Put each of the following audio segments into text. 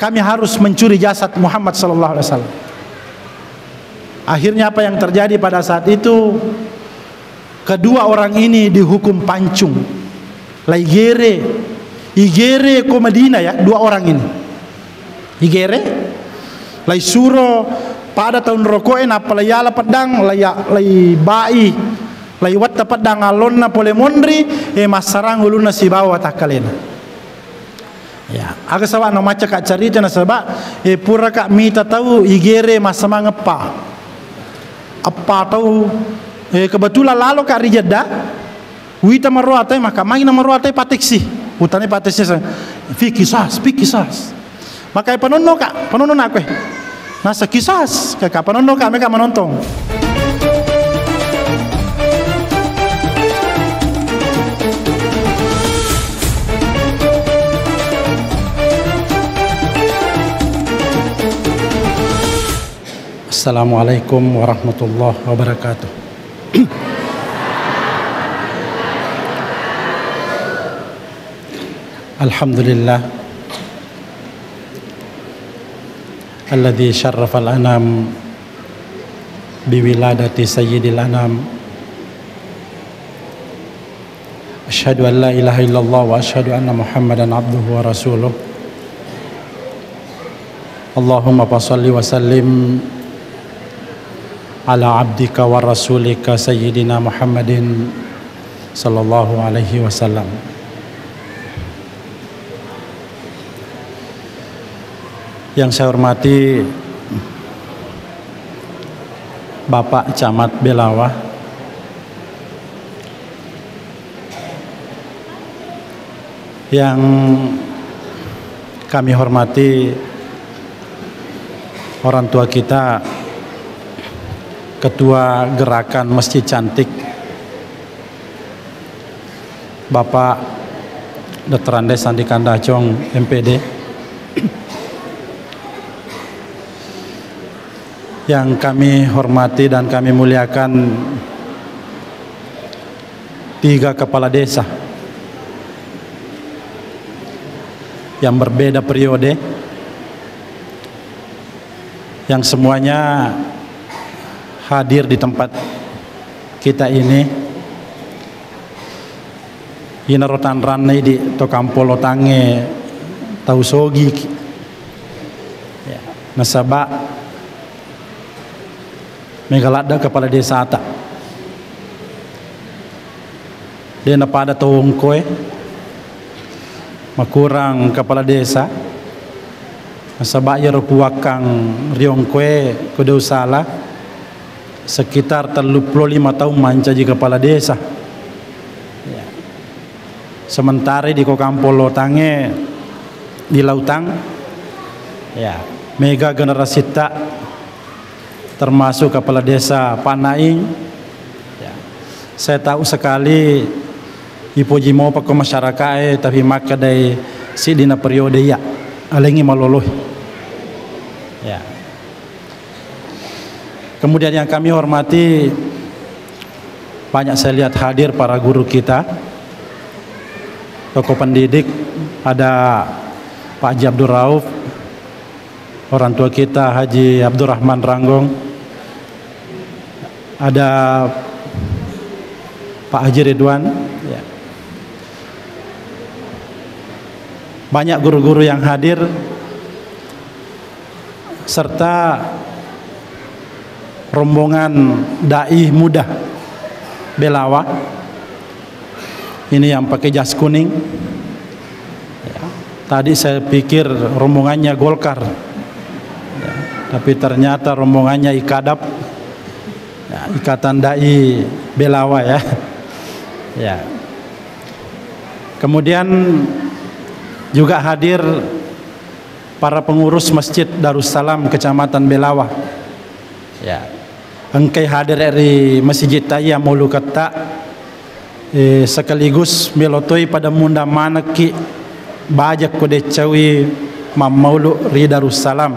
kami harus mencuri jasad Muhammad sallallahu alaihi wasallam. Akhirnya apa yang terjadi pada saat itu, kedua orang ini dihukum pancung. Igere ko Madinah ya, dua orang ini. Igere lai suro pada tahun rokoen apa layala pedang lay bai lay watta pedang alonna pole mondri masarang uluna si bawa takalena. Ya, aga sawa no maca ka carita na saba pura ka mita tahu igere masama ngepa. Apa tahu kebetulan lalu ka rijada wita maruatai maka main maruatai pateksi. Utane pateksi fi kisas. Maka panono aku nasa kisas kaka panono ka mereka menonton. Assalamualaikum warahmatullahi wabarakatuh. Alhamdulillah alladzi syarrafal anam biwiladati sayyidil anam. Asyhadu an la ilaha illallah wa asyhadu anna Muhammadan abduhu wa rasuluh. Allahumma shalli wa sallim ala abdika wa rasulika sayyidina Muhammadin sallallahu alaihi wasallam. Yang saya hormati Bapak Camat Belawa, yang kami hormati orang tua kita, Ketua Gerakan Masjid Cantik Bapak Dr. Andes Sandi Kandacong MPD, yang kami hormati dan kami muliakan 3 kepala desa yang berbeda periode, yang semuanya hadir di tempat kita ini. Ina rotan ranai di tokampolo tange tau sogi ya, nasaba megalada kepala desa ata dena pada tawong koe makurang kepala desa nasaba ya rokuakang riong koe kode usala sekitar 35 tahun mancaji kepala desa ya. Sementara di Kokampolo Tange di Lautang ya mega generasi tak termasuk kepala desa Panaing ya. Saya tahu sekali ipoji mau pakai masyarakat tapi maka dari si dina periode ya alengi maloloh ya. Kemudian yang kami hormati, banyak saya lihat hadir para guru kita, tokoh pendidik, ada Pak Haji Abdul Rauf, orang tua kita Haji Abdurrahman Ranggong, ada Pak Haji Ridwan ya. Banyak guru-guru yang hadir serta rombongan dai muda Belawa ini yang pakai jas kuning ya. Tadi saya pikir rombongannya Golkar ya, tapi ternyata rombongannya Ikadap ya, Ikatan Dai Belawa ya. Ya. Kemudian juga hadir para pengurus Masjid Darussalam Kecamatan Belawa ya. Engkai hadir dari Masjid Taya Mulu Kata sekaligus melotoi pada munda mana ki bajak kode cawi Mamaulu Ri Darussalam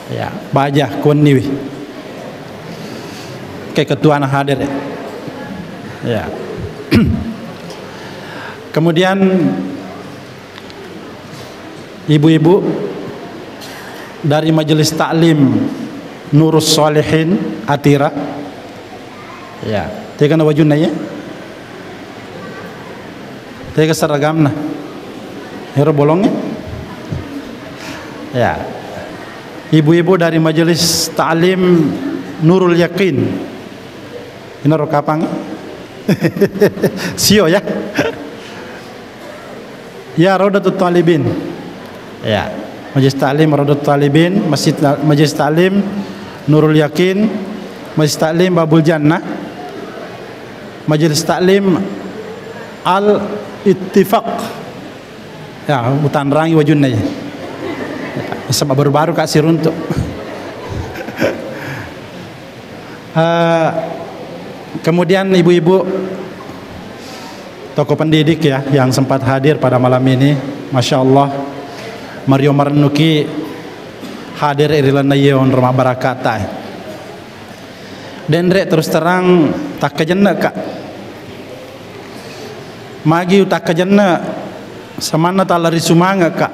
ya bajak koniwi ke ketua anak hadir ya. Kemudian ibu-ibu dari Majelis Taklim Nurus Solehin Atira. Ya, tega na wajun na ya. Tega seragam na. Hero bolongnya. Ya. Ibu-ibu dari Majelis Taklim Nurul Yakin. Ini rokapang. Sio ya. Ya, Raudatul Talibin. Ya, Majelis Taklim Raudatul Talibin, Majelis Taklim Nurul Yakin, Majelis Taklim Babul Jannah, Majelis Taklim Al Ittifaq. Ya, hutan rangi wajunnya ya. Sama baru-baru kasih runtuk. Kemudian ibu-ibu tokoh pendidik ya yang sempat hadir pada malam ini, Masya Allah. Mario Marnuki hadir irilana yeon rumah barakata. Dendre terus terang tak kejenna kak. Magi tak kejenna samana talari sumanga kak.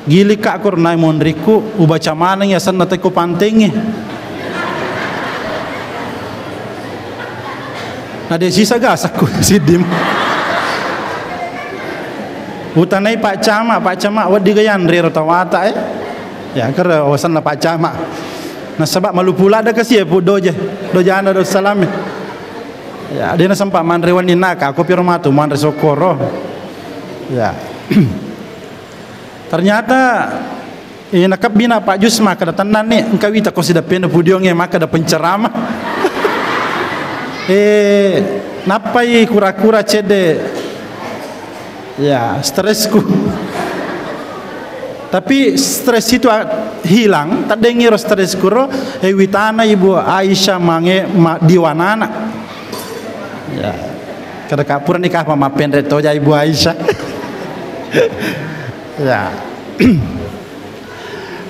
Gili kak kur nai mondriku ubaca mana ya sana teku pantingnya. Ada sisa gasaku sidim. Utanai Pak Camak wad digayan riro tawata ya kera wasan Pak Camak. Nah sebab malu pula ada kasih pu doje anda do salam. Ya dia sempat manrewan naka aku pirmatu manre sokoro. Ya. Ternyata nakap bina Pak Jusma kada tenan ni engkau ita ko sida pena pudionge maka ada penceramah. Napai kura-kura cede. Ya, stresku. Tapi stres itu hilang, tak dengar stresku ro witana Ibu Aisyah mange diwanana. Ya. Kada kapur nikah mama pendret toja Ibu Aisyah. Ya.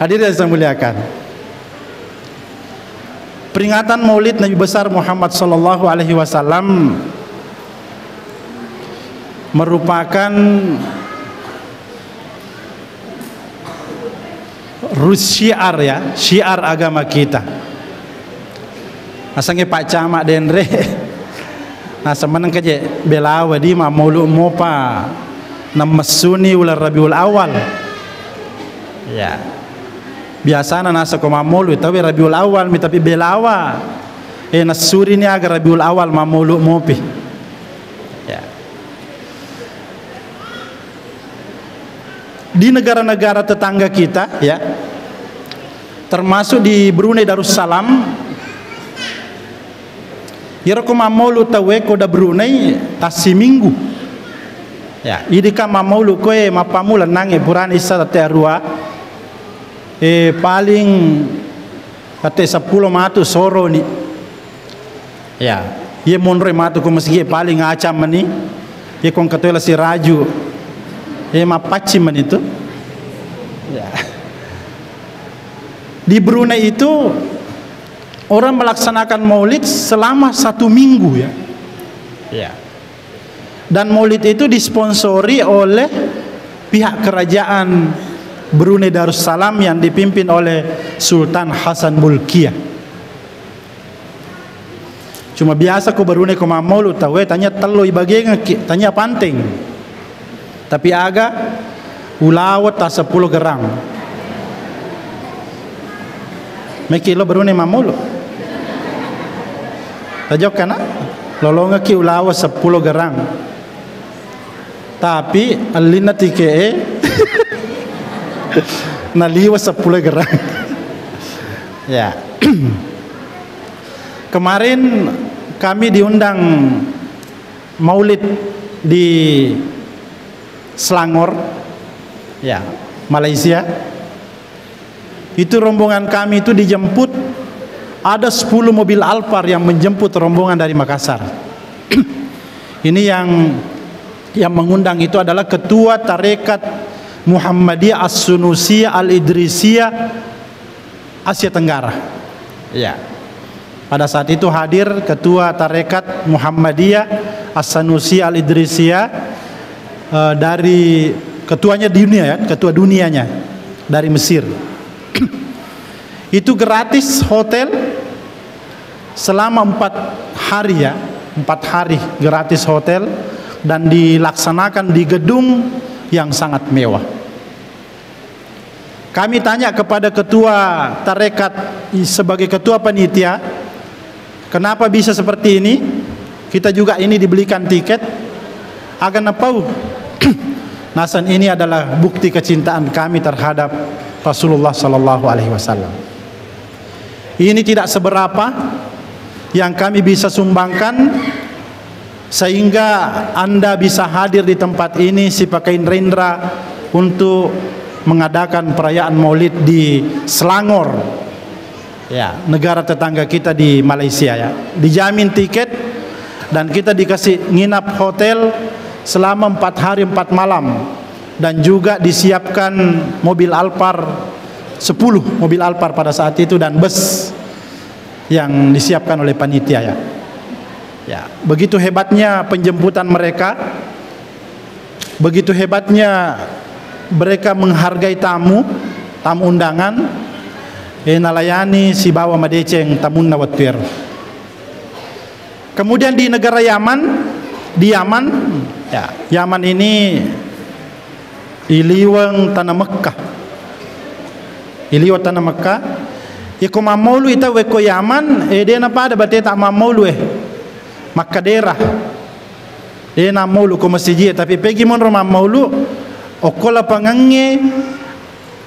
Hadirin yang muliakan. Peringatan Maulid Nabi besar Muhammad sallallahu alaihi wasallam merupakan syiar ya, syiar agama kita. Asange Pak Camak denre. Nah semeneng keje belawa di ma maulud mopa namesuni ular Rabiul Awal. Ya. Biasa nasa ko mamulu tapi Rabiul Awal mi tapi belawa nasuri ni agar Rabiul Awal mamulu mopi ya. Di negara-negara tetangga kita ya termasuk di Brunei Darussalam ira ko mamulu tawe ko da Brunei tasi minggu ya idika mamulu ko mapamula nange purani sa terua paling kate 10 matu soro ni ya ye monre matu ko masih paling acam mani ye kon katola si raju mapaci man itu ya. Di Brunei itu orang melaksanakan maulid selama 1 minggu ya ya dan maulid itu disponsori oleh pihak kerajaan Brunei Darussalam yang dipimpin oleh Sultan Hasan Bolkiah. Cuma biasa ko Brunei ko mamolu tawe tanya telo ibageng tanya panting. Tapi aga ulawat ta 10 gerang. Mekilo Brunei mamolu. Tajok kana lolonga ki ulawat 10 gerang. Tapi alina tike naliwa 10 gerang. Ya. Kemarin kami diundang maulid di Selangor ya, Malaysia. Itu rombongan kami itu dijemput ada 10 mobil Alphard yang menjemput rombongan dari Makassar. Ini yang mengundang itu adalah ketua tarekat Muhammadiyah As-Sunusiyah Al-Idrisiyah Asia Tenggara. Ya. Pada saat itu hadir ketua tarekat Muhammadiyah As-Sunusiyah Al-Idrisiyah dari ketuanya dunia ya, ketua dunianya dari Mesir. Itu gratis hotel selama 4 hari ya, 4 hari gratis hotel, dan dilaksanakan di gedung yang sangat mewah. Kami tanya kepada ketua tarekat sebagai ketua panitia, kenapa bisa seperti ini? Kita juga ini dibelikan tiket. Agan napau. Nasan ini adalah bukti kecintaan kami terhadap Rasulullah sallallahu alaihi wasallam. Ini tidak seberapa yang kami bisa sumbangkan sehingga Anda bisa hadir di tempat ini si Pakain Rendra untuk mengadakan perayaan Maulid di Selangor, ya, negara tetangga kita di Malaysia ya. Dijamin tiket dan kita dikasih nginap hotel selama 4 hari 4 malam, dan juga disiapkan mobil Alphard 10 mobil Alphard pada saat itu dan bus yang disiapkan oleh panitia ya. Ya, begitu hebatnya penjemputan mereka, begitu hebatnya mereka menghargai tamu undangan. Nalayani si bawa madeceng tamun nawatwir. Kemudian di negara Yaman, ya, Yaman ini iliwang tanah Mekah. Iliwang tanah Mekah. Iko mamolu ita weko Yaman, dia napa ada berarti tak mamolu Maka daerah na maulu ko masjid, tapi pergi mon rumah maulu okola pangange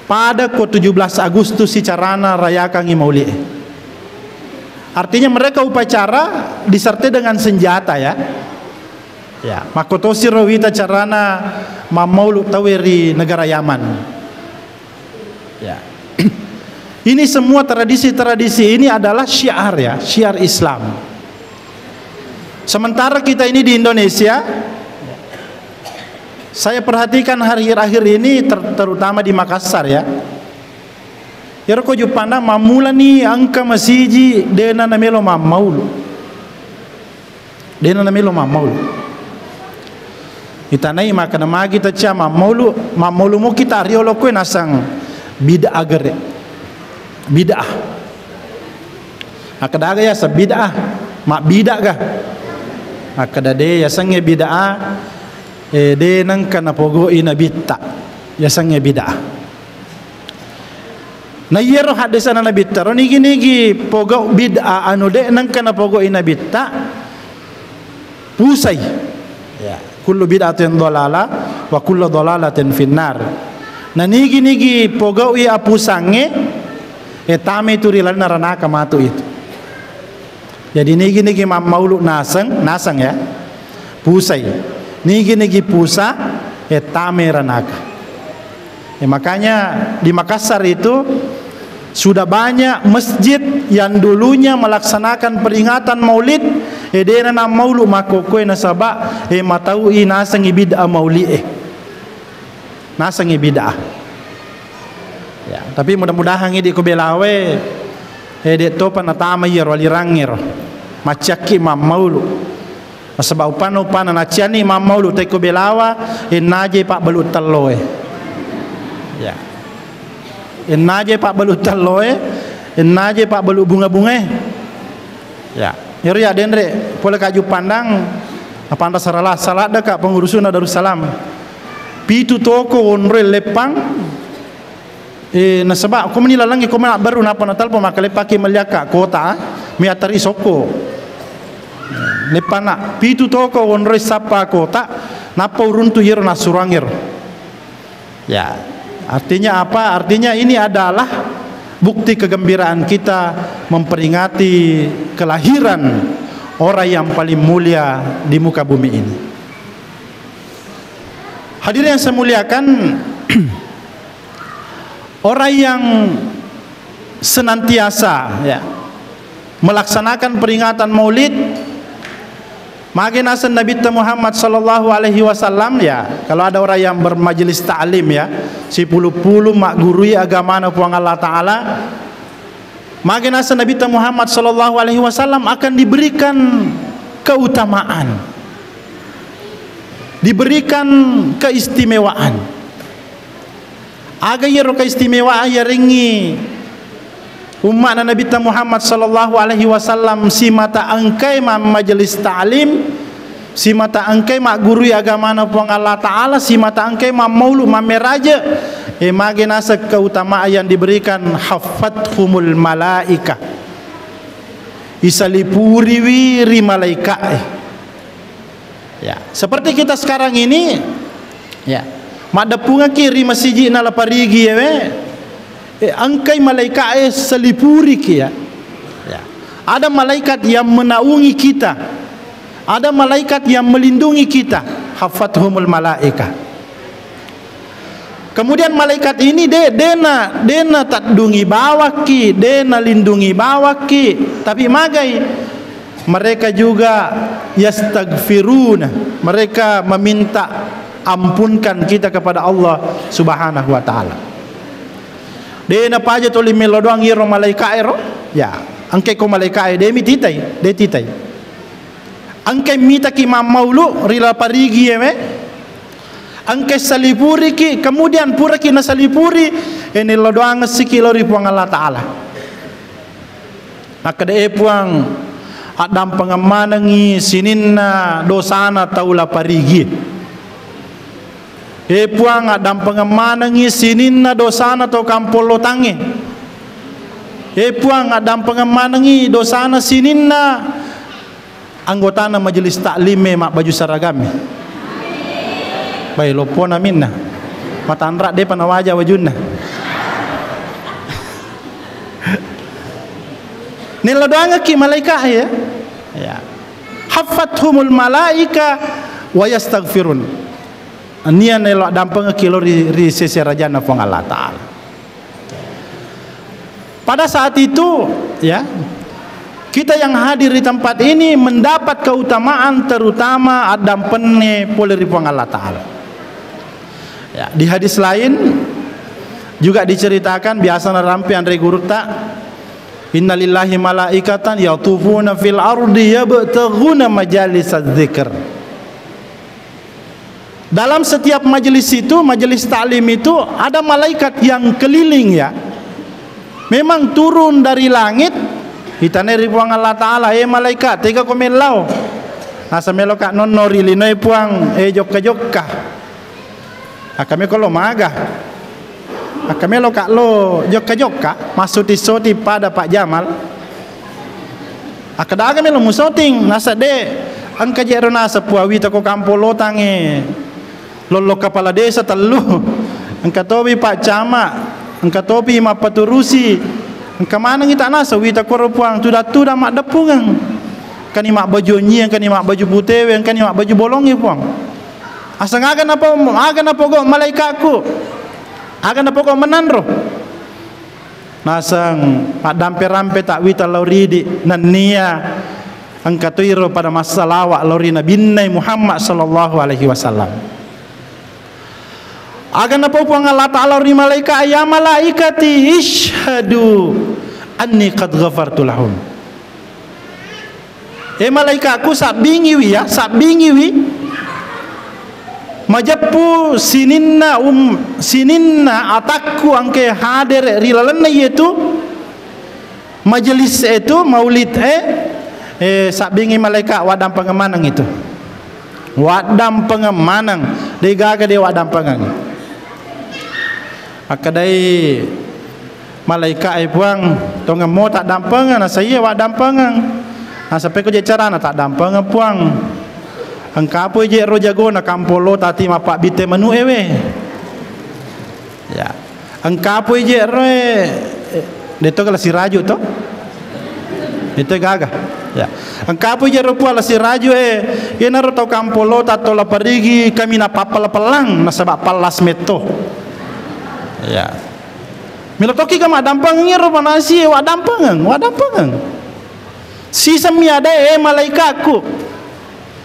pada ko 17 Agustus si carana rayakan mauli. Artinya mereka upacara disertai dengan senjata ya. Ya, makotosi rawita carana mamaulu taweri negara Yaman. Ya. Ini semua tradisi-tradisi ini adalah syiar ya, syiar Islam. Sementara kita ini di Indonesia, saya perhatikan hari-akhir ini terutama di Makassar ya. Ya ko jupana mamula ni angka masiji dena namelo mamaulu. Dena namelo mamaulu. Itanai makana magi ta cha mamaulu mo kita riolo ko nasang bid'ah gere. Bid'ah. Akadaga ya sa bid'ah, mak bid'ah ga. Akadade ya sange bid'ah de nang kana pogo ina bitta ya sange bid'ah na yero hadisa na bitta ro nigi pogo bid'ah anu de nang kana pogo ina bitta pusai ya kullu bid'atin dhalala wa kullu dhalalatin finnar na nigi pogo i apusange tame turilan naranaka matu itu. Jadi nigi maulu nasang ya, pusai. Nigi pusa, tame ranaka. Makanya di Makassar itu sudah banyak masjid yang dulunya melaksanakan peringatan Maulid. Dena na maulu makokoi nasaba matau nasang bid'ah mauli nasang bid'ah. Ya, tapi mudah-mudahan di kubelawe de to panatama yer walirangir macaki mamaulu sebab upana naciani mamaulu te ko belawa naje pak belut telloe ya naje pak belut telloe naje pak belut bunga-bunga ya yero ya denre pole kaju pandang apa anda saralah salat dekat pengurusan Darussalam pitu toko onre lepang na sebab ko manilalangi ko mana baru napa natal po makalepaki maliaka kota miatari soko lepana pitu toko onre sapa kota napa uruntu yero nasurangir ya artinya apa artinya ini adalah bukti kegembiraan kita memperingati kelahiran orang yang paling mulia di muka bumi ini. Hadirin yang saya muliakan, orang yang senantiasa ya melaksanakan peringatan Maulid maginasan Nabi Muhammad sallallahu alaihi wasallam ya. Kalau ada orang yang bermajelis ta'lim ya, si pulu-pulu mak gurui agama na puang Allah taala, maginasan Nabi Muhammad sallallahu alaihi wasallam akan diberikan keutamaan, diberikan keistimewaan. aga yero keistimewaan ya ringi umat Nabi Muhammad sallallahu alaihi wasallam si mata angkai ma majelis ta'lim, si mata angkai ma guru agama na puang Allah Ta'ala, si mata angkai ma maulu ma meraja mage nasa keutamaan yang diberikan haffathumul malaika, isalipuri wiri malaikat. Ya, seperti kita sekarang ini ya, mak depunga kiri masjid na la parigi ya angkai malaikat selipuri ki ya. Ya. Ada malaikat yang menaungi kita, ada malaikat yang melindungi kita, haffathumul malaika. Kemudian malaikat ini dena tak dungi bawaki, dena lindungi bawaki, tapi magai mereka juga yastaghfiruna, mereka meminta ampunkan kita kepada Allah Subhanahu wa taala. Dena paja toli melo doang iro malaikat ero ya angke ko malaikat de mi titai angke mita ki maulu rila parigi eme angke salipuri ki kemudian pura ki na salipuri ini lo doang sikilo ri puang Allah taala nakade puang adam pengamanangi sininna dosana taula parigi puang adam pengamanangi sininna dosana to kampolo tange puang adam pengamanangi dosana sininna anggotana majelis taklime mak baju seragam baik lopo na minna matandra de panawaja wajunna nila doang ki malaika ya haffathumul malaika wa yastaghfirun nian elok dampeng kilo ri seserajana pong Allah Ta'ala. Pada saat itu ya kita yang hadir di tempat ini mendapat keutamaan terutama adam penne poleri pong Allah Ta'ala ya. Di hadis lain juga diceritakan biasa narampi andre gurta innalillahi malaikatan yatufuna fil ardi yabtaghuna majalisaz dzikr. Dalam setiap majelis itu, majelis ta'lim itu ada malaikat yang keliling ya. Memang turun dari langit. Hitane ribuang Allah Ta'ala, malaikat, tega komelau. Nasa melokak non nori linoi puang, jokka-jokka. Akame kalau maga. Akame lokak lo jokka-jokka, masuti-soti pada Pak Jamal. Akada akame lo musoting, nasa de, angka jero nasa puawi tako kampolo tange. Lolo kepala desa telu angka tobi Pak Camat angka tobi mak paturusi angka mana kita nasa wita korupuang tuda mak depungang kan mak baju nyi kan mak baju putih kan mak baju bolong puang asang agan apa go malaikatku agan apa go menandro nasang mak dampe-rampe tak wita lauridi nania angka tuiro pada masa lawak laurina binnai Muhammad sallallahu alaihi wasallam. Agan apa puang Allah Ta'ala ri malaikat ya malaikati ishhadu anni qad ghafartu lahum. Malaikatku sabingi wi ya sabingi wi majapu sininna atakku angke hadir ri lalana yaitu majelis itu maulid sabingi malaikat wadam pengemanang itu wadam pengemanang digaga dia wadam pengang akadai malaikat puang tonga mo tak dampengan na saya wa dampengan na sampai ko je carana tak dampengan puang angka po je ro jago na kampolo tati mapak bite menu ewe ya angka po je ro deto kala si raju to itu gaga ya angka po je ro pala si raju ina ro to kampolo tato la parigi kami na papal pelang na sabab palas meto ya milotoki kama dampang ngiro panasi wa dampang si sami ada malaikatku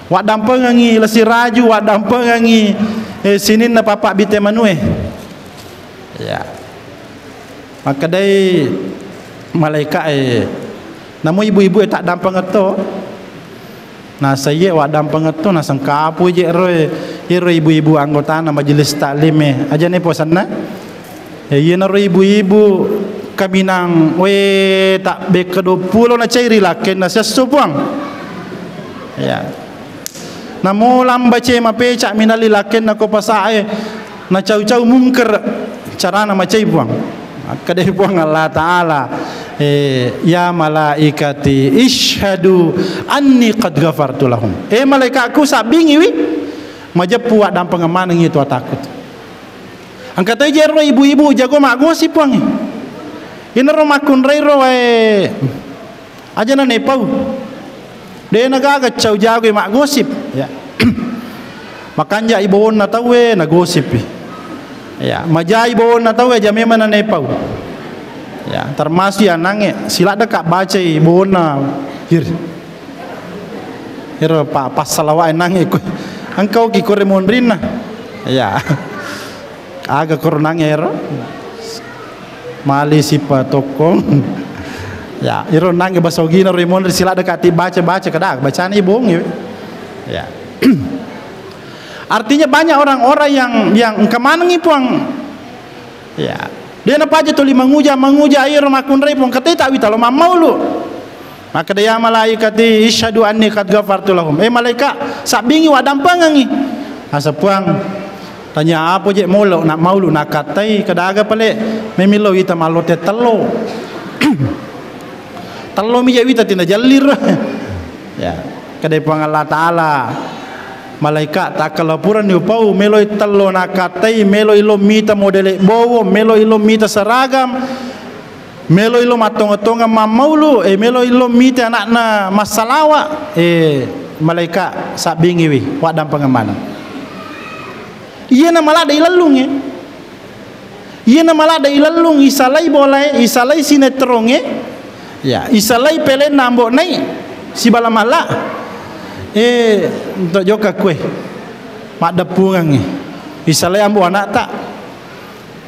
wa dampang ngi lesi raju wa dampang ngi sinin na papa bite manue ya maka dai malaikat namu ibu-ibu tak dampang to na saya wa dampang to na sangkapu je ro ibu-ibu anggota na majelis taklim aja ne posanna Yen ibu-ibu kami nang we tak be ke 20 na cairi laken na sesupuang. Ya. Namo lambace mape cak minali laken na ko pasae na cau-cau mungker cara na macai buang. Kadai buang Allah Taala. Ya malaikati ishhadu anni qad ghafartu lahum. Malaikatku sabingi wi majepu dan pengaman itu takut. Angkat aja ro ibu-ibu jago mak gosip wang. Ina ro makun ro aja na nepau. De naga cau jago mak gosip ya. Makanya ibu na tawe na gosip. Ya, majai ibu na tawe ja memang na nepau. Ya, termasuk yang nange sila dekat baca ibu na hir. Hir pas salawat nange engkau ki koremon rina. Ya. Aga koronang ero mali sipa tokong ya iro nang basogi na remon sila dekati baca kada bacaan ibong ya. Artinya banyak orang-orang yang kemana ngipuang ya dia napa aja tuli menguja iro makun repong kata tak wita lo mau lu maka dia malaikati isyhadu anni qad ghafartu lahum malaikat sabingi wadam pangangi asapuang tanya apa je molo nak maulu nak katai kadaga pale memilo ita malote telo telo mi ita tina jalir ya kadai pang Allah Taala malaikat tak kalapuran ni pau melo telo nak katai melo ilo mita modele bowo melo ilo mita seragam melo ilo matong-tonga mamaulu melo ilo mita anakna masalawa malaikat sabingi wi wadam pangamana. Iya na malada ilalung iya na malada ilalung isalai boleh isalai sinetron ya isalai pele nambo nai si bala mala untuk joka kue mak dapungang isalai ambo anak tak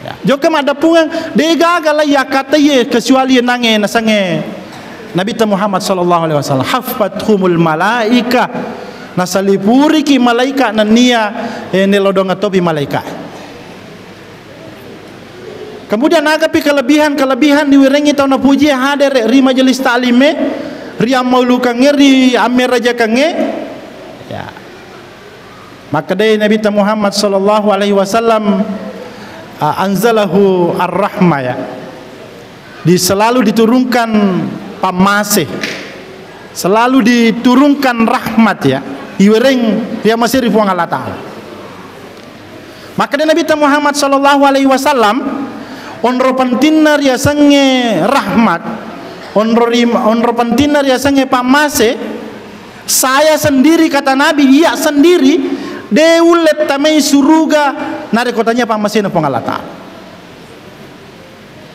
ya joka mak dapungang dega gala ya kata ye kecuali nange nasange Nabi Muhammad sallallahu alaihi wasallam hafathumul malaika nasalipuri ki malaikat nania nelodong atopi malaikat. Kemudian agapi kelebihan diwirengi tahun puji hadir ri majelis ta'lime ri amaulu kange ri amir raja kange ya. Maka dari Nabi Muhammad sallallahu alaihi wasallam anzalahu ar-rahmah ya. Selalu diturunkan pamasih. Selalu diturunkan rahmat ya. Iwereng dia masih rifuang Allah Ta'ala. Maka dari Nabi Muhammad sallallahu alaihi wasallam onro pentinna ria sange rahmat onro pentinna ria sange pamase saya sendiri kata Nabi iya sendiri deulet tamai suruga nare kotanya pamase na Allah Ta'ala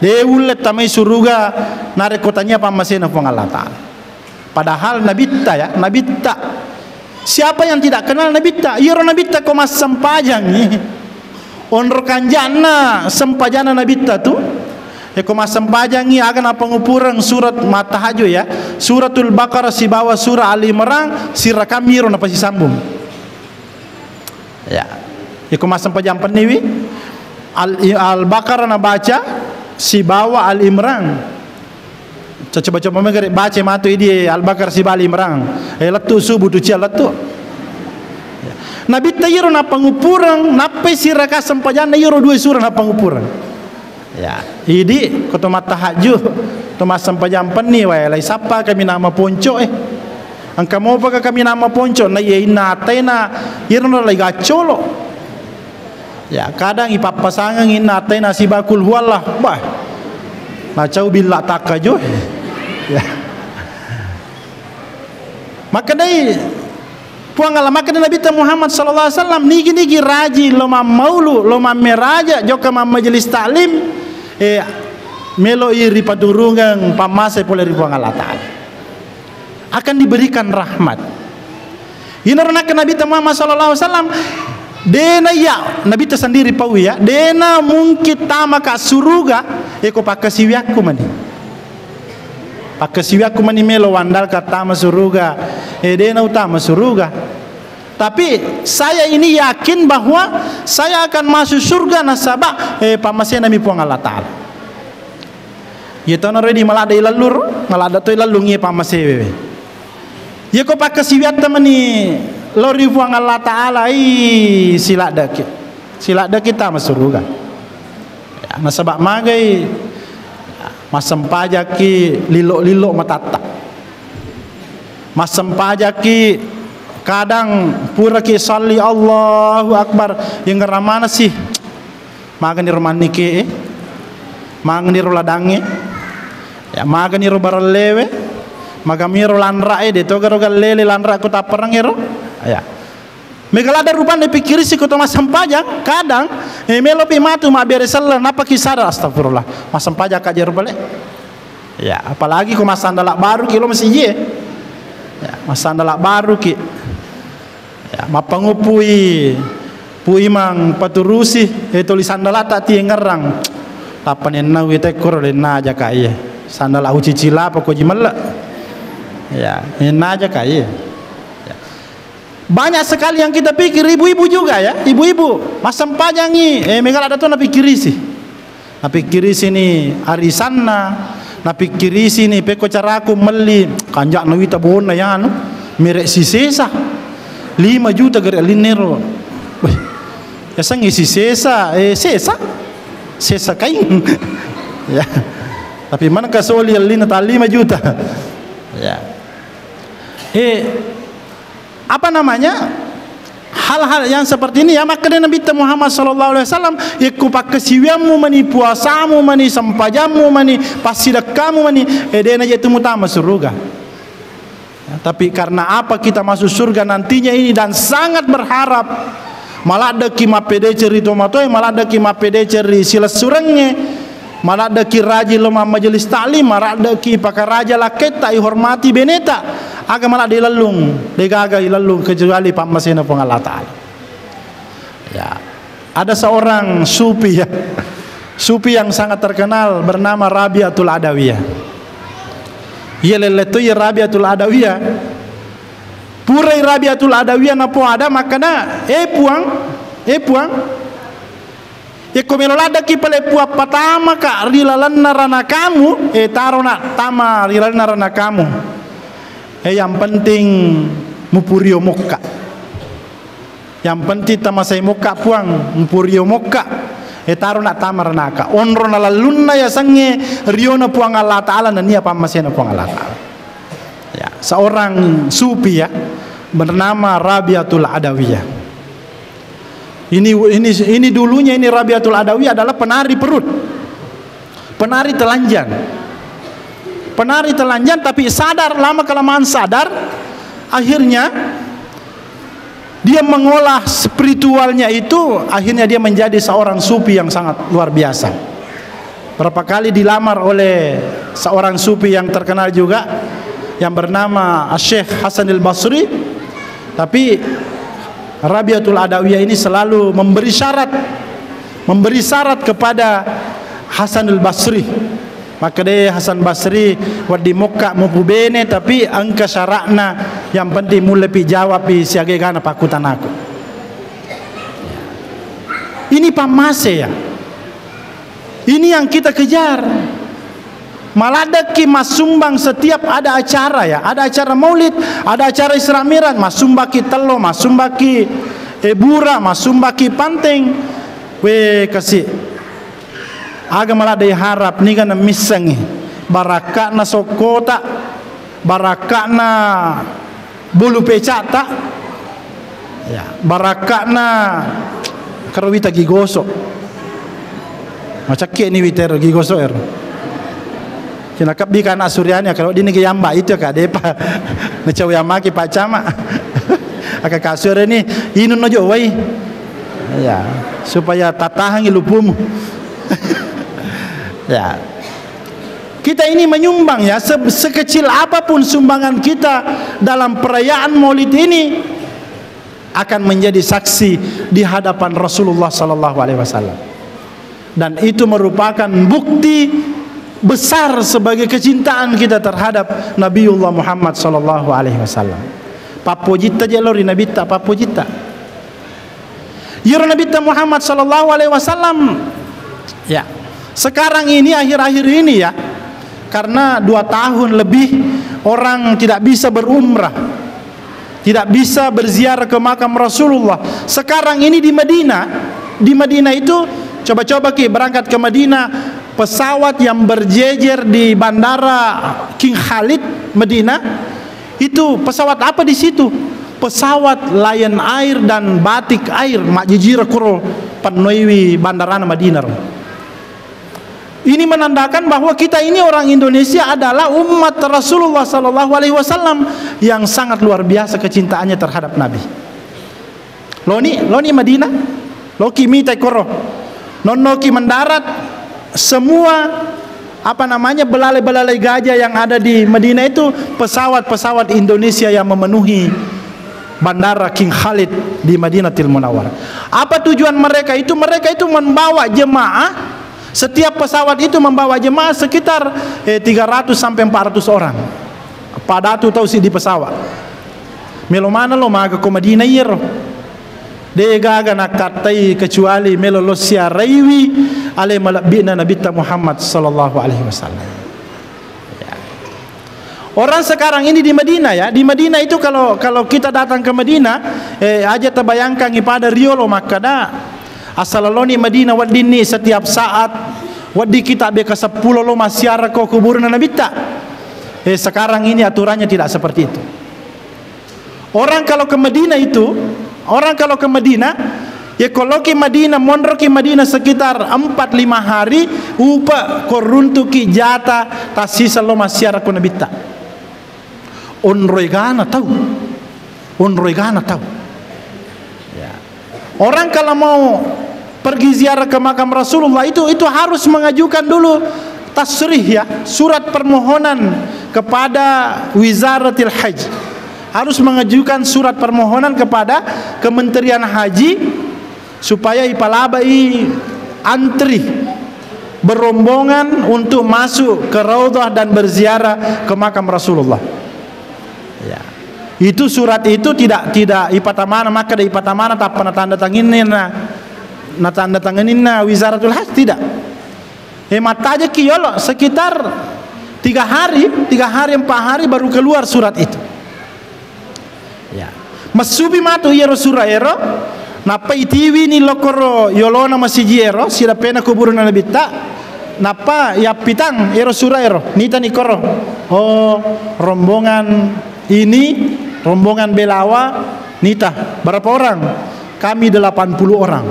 deulet tamai suruga nare kotanya pamase na Allah Ta'ala. Padahal Nabi tak siapa yang tidak kenal Nabi tak iro Nabi tak komas sempajang onro kanjana sempajana Nabi tak tu komas sempajang akan apa ngupurang surat Matahaju ya suratul Baqarah si bawah surah Ali Imran si rakam iro napa si sambung ya komas sempajang peniwi Al-Baqarah na baca si bawah Ali Imran coba-coba mengerik baca matu ini Al-Baqarah si bali merang letu subuh tu cia letu Nabi tayiro na pangupurang nape siraka sempajana yoro dua surah na pangupurang ya idi koto matahaju to mas sempajam penni wae lai sapa kami nama ponco angka mau pakai kami nama ponco na ye inatena yiro na lai gacolo ya kadang ipapasangan inatena si bakul huallah bah macau billah takaju ya. Maka dari puangala maka dari Nabi Muhammad sallallahu alaihi wasallam nigi raji loma maulu loma meraja joka majelis taklim melo iri padurungan pamase pole ri puangala taala akan diberikan rahmat. Inarna Nabi Muhammad sallallahu alaihi wasallam dena ya Nabi tersendiri pau ya dena mungkin tamaka suruga eko pakasiwiaku mani pakasiwiaku mani melo wandal kata masuruga dena utama suruga Tapi saya ini yakin bahwa saya akan masuk surga nasabah pamasih Nabi puang Allah Ta'ala. Itu ready malada ilalur, malada tu ilalungi pamasih. Ya ko pakai siwiat teman ni lori puang Allah Ta'ala silak dah kita masuk surga. Ya, nasabah magai masam pajaki lilo matata. Masam pajaki kadang pura ki salli Allahu Akbar yang ngeramana sih maga ni romanike maga ni roladangge ya maga ni robaralewe maga miro lanra de to garoga lele lanra ko taparangero ya megalada rupan de pikiri si ko to masam pajak kadang melo pi matu ma bere sala napa kisada astagfirullah masam pajak ka jer bale ya apalagi ko masandala baru kilo masih ye ya masandala baru ki ya mapangupui pui mang paturusi tulisan dalata ti ngerang tapanen na wite korole na aja kai sandala ucicila apa ko jimalla ya na aja kai ya. Banyak sekali yang kita pikir ibu-ibu juga ya ibu-ibu masam pajangi megal ada tuh na pikiri sih na pikiri sini arisanna na pikiri sini peko caraku meli kanjak na wita bona ya anu merek si sesa 5 juta gara linero. Wih, ya sangi si sesa kain. Ya. Tapi mana kasoli lina ta 5 juta. Ya. Apa namanya? Hal-hal yang seperti ini ya makanya Nabi Muhammad sallallahu alaihi wasallam iku pakai siwiamu mani puasamu mani sampajamu mani pasidakamu mani edena jatu mutama surga. Ya, tapi karena apa kita masuk surga nantinya ini dan sangat berharap malah ada kima pede ceri tomatoy malah ada kima pede ceri sila surengnya malah ada ki raji loma majelis taklim malah ada ki pakar raja laketa ihormati beneta aga malah dilalung degaga ilalung kecuali pamasena pun Allah Ta'ala. Ya ada seorang sufi ya sufi yang sangat terkenal bernama Rabiatul Adawiyah. Ia leleto ya Rabiatul Adawiyah purai Rabiatul Adawiyah napo ada makana puang komelolada ki pale puap patama ka rilalan narana kamu taro na tama rilalan narana kamu yang penting mupurio mokka yang penting tamasai mokka puang mupurio mokka taro na tamar naka onro na lalunna ya sange riona puang Allah Ta'ala na niya pamasena puang Allah Ta'ala. Ya, seorang sufi ya bernama Rabiatul Adawiyah. Ini dulunya ini Rabiatul Adawiyah adalah penari perut. Penari telanjang. Penari telanjang tapi sadar lama kelamaan sadar akhirnya dia mengolah spiritualnya itu akhirnya dia menjadi seorang sufi yang sangat luar biasa. Berapa kali dilamar oleh seorang sufi yang terkenal juga yang bernama Syekh Hasan al-Basri, tapi Rabiatul Adawiyah ini selalu memberi syarat kepada Hasan al-Basri. Maka dia Hasan Basri wadi Mekah mau bene tapi angka syaratna yang penting mulai pi jawab pi siage gana pakutan aku. Ini pamase ya. Ini yang kita kejar. Malada ki masumbang setiap ada acara ya, ada acara Maulid, ada acara Isra Mi'raj, masumbaki telo, masumbaki ebura, masumbaki panteng. We kasih aga malada harap ni kana misangi baraka na sokota baraka na bulu pecata ya baraka na karawita gigoso macak ni witer gigoso kinakap di kana Suryani kalau di nege yamba itu ka depa na caw yamaki pacama aka kasur ini inun no jo wai ya supaya tatahan ilupumu. Ya, kita ini menyumbang ya sekecil apapun sumbangan kita dalam perayaan Maulid ini akan menjadi saksi di hadapan Rasulullah Sallallahu Alaihi Wasallam, dan itu merupakan bukti besar sebagai kecintaan kita terhadap Nabiullah Muhammad Sallallahu Alaihi Wasallam. papojita je lori nabita papojita. Yoro nabita Muhammad sallallahu alaihi wasallam. Ya. Sekarang ini akhir-akhir ini ya, karena 2 tahun lebih orang tidak bisa berumrah, tidak bisa berziarah ke makam Rasulullah. Sekarang ini di Madinah itu coba-coba berangkat ke Madinah, pesawat yang berjejer di bandara King Khalid Madinah itu pesawat apa di situ? Pesawat Lion Air dan Batik Air mak jijira kuro penuhi bandarana Madinah. Ini menandakan bahwa kita ini orang Indonesia adalah umat Rasulullah sallallahu alaihi wasallam yang sangat luar biasa kecintaannya terhadap Nabi. Loni Madinah, loki mitai koro. Nonoki mendarat semua belalai-belalai gajah yang ada di Madinah itu pesawat-pesawat Indonesia yang memenuhi bandara King Khalid di Madinatul Munawwarah. Apa tujuan mereka itu? Mereka itu membawa jemaah. Setiap pesawat itu membawa jemaah sekitar 300 sampai 400 orang. Pada tu tahu si di pesawat. Melo mana lo maga ke Madinah yero. De gaga nak katai kecuali melo lo siaraiwi ale malabina Nabi Muhammad sallallahu alaihi wasallam. Orang sekarang ini di Madinah ya, di Madinah itu kalau kita datang ke Madinah, aja terbayangkan ipada riolo makada asalaloni Madinah wadini setiap saat wadi kita beka 10 lo masyarakat ko kuburan Nabi tak. Sekarang ini aturannya tidak seperti itu. Orang kalau ke Madinah ya kalau ke Madinah mondro ke Madinah sekitar 4-5 hari upa koruntuki jata tasisa lo masyarakat ko Nabi tak. Onroigana tahu. Ya. Orang kalau mau pergi ziarah ke makam Rasulullah itu harus mengajukan dulu tasrih ya, surat permohonan kepada Wizaratil Haji. Harus mengajukan surat permohonan kepada Kementerian Haji supaya ipalabai antri berombongan untuk masuk ke Raudhah dan berziarah ke makam Rasulullah. Ya. Itu surat itu tidak ipatamana maka da ipatamana tak pernah tanda tanganin Wizaratul Haji tidak. Hemat aja kiyolo sekitar 3 hari 4 hari baru keluar surat itu. Ya. Masubi matu yero suraero napa itiwi ni lokoro yolona masijiero sira pena kuburan Nabi ta napa ya pitang ero suraero nita ni koro. Oh, rombongan Belawa nita berapa orang? Kami 80 orang.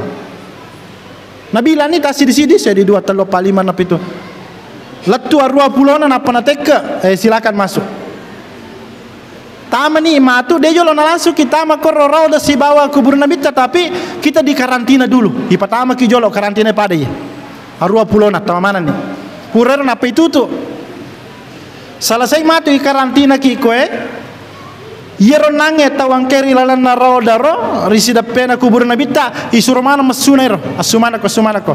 Nabila ni tasi di sini saya di 2 3 4 5 napa itu. Letu 20 napa na teka silakan masuk. Tama ni matu dia jolo langsung kita makor Raudhah si bawa kuburan Nabi tapi kita di karantina dulu. Di pertama ki jolo karantina pada ya. 20 tama mana ni. Purer napa itu tu. Selesai matu di karantina ki koe yero nange tawang keri lalan na Raudhah ro risida pena kuburan Nabi ta isuro mana masunero asumana ko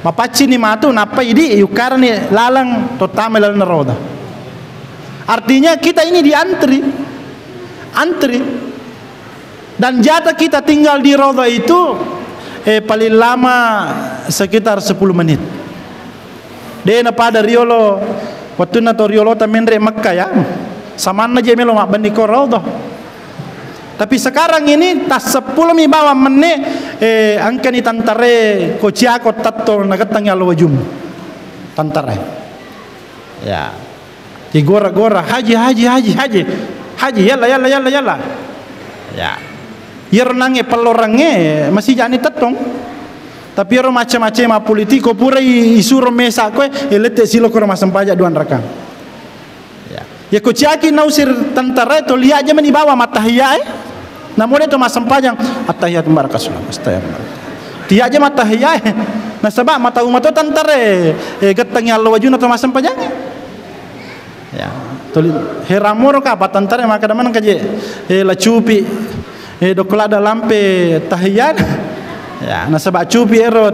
mapaci ni matu napa idi yukar ni lalang totame lalan na Raudhah. Artinya kita ini diantri dan jatah kita tinggal di Raudhah itu paling lama sekitar 10 menit. Dena pada riolo waktu na to riolo tamendre Makkah ya. Samana je melo mak bandi ko Raudhah. Tapi sekarang ini tas 10 mi bawa menne angkani tantare ko ciako tatto nagatang ya lo wajum. Tantare. Ya. Di gora haji yalla. Ya. Yer nange pelorange masih jani tetong. Tapi ero macam-macam politiko pura isuro mesa koe elete silo ko masam pajak duan rakang. Ya kuciaki nausir tentara itu lihat aja meni bawa matahiyah namun itu masam pajang atahiyat barakallahu astagfirullah dia aja matahiyah nah sebab mata umat itu tentara getang Allah wajuna atau masam pajang ya tuli heramur ka apa tentara maka daman kaje la cupi doklada lampe tahiyat ya nah sebab cupi ero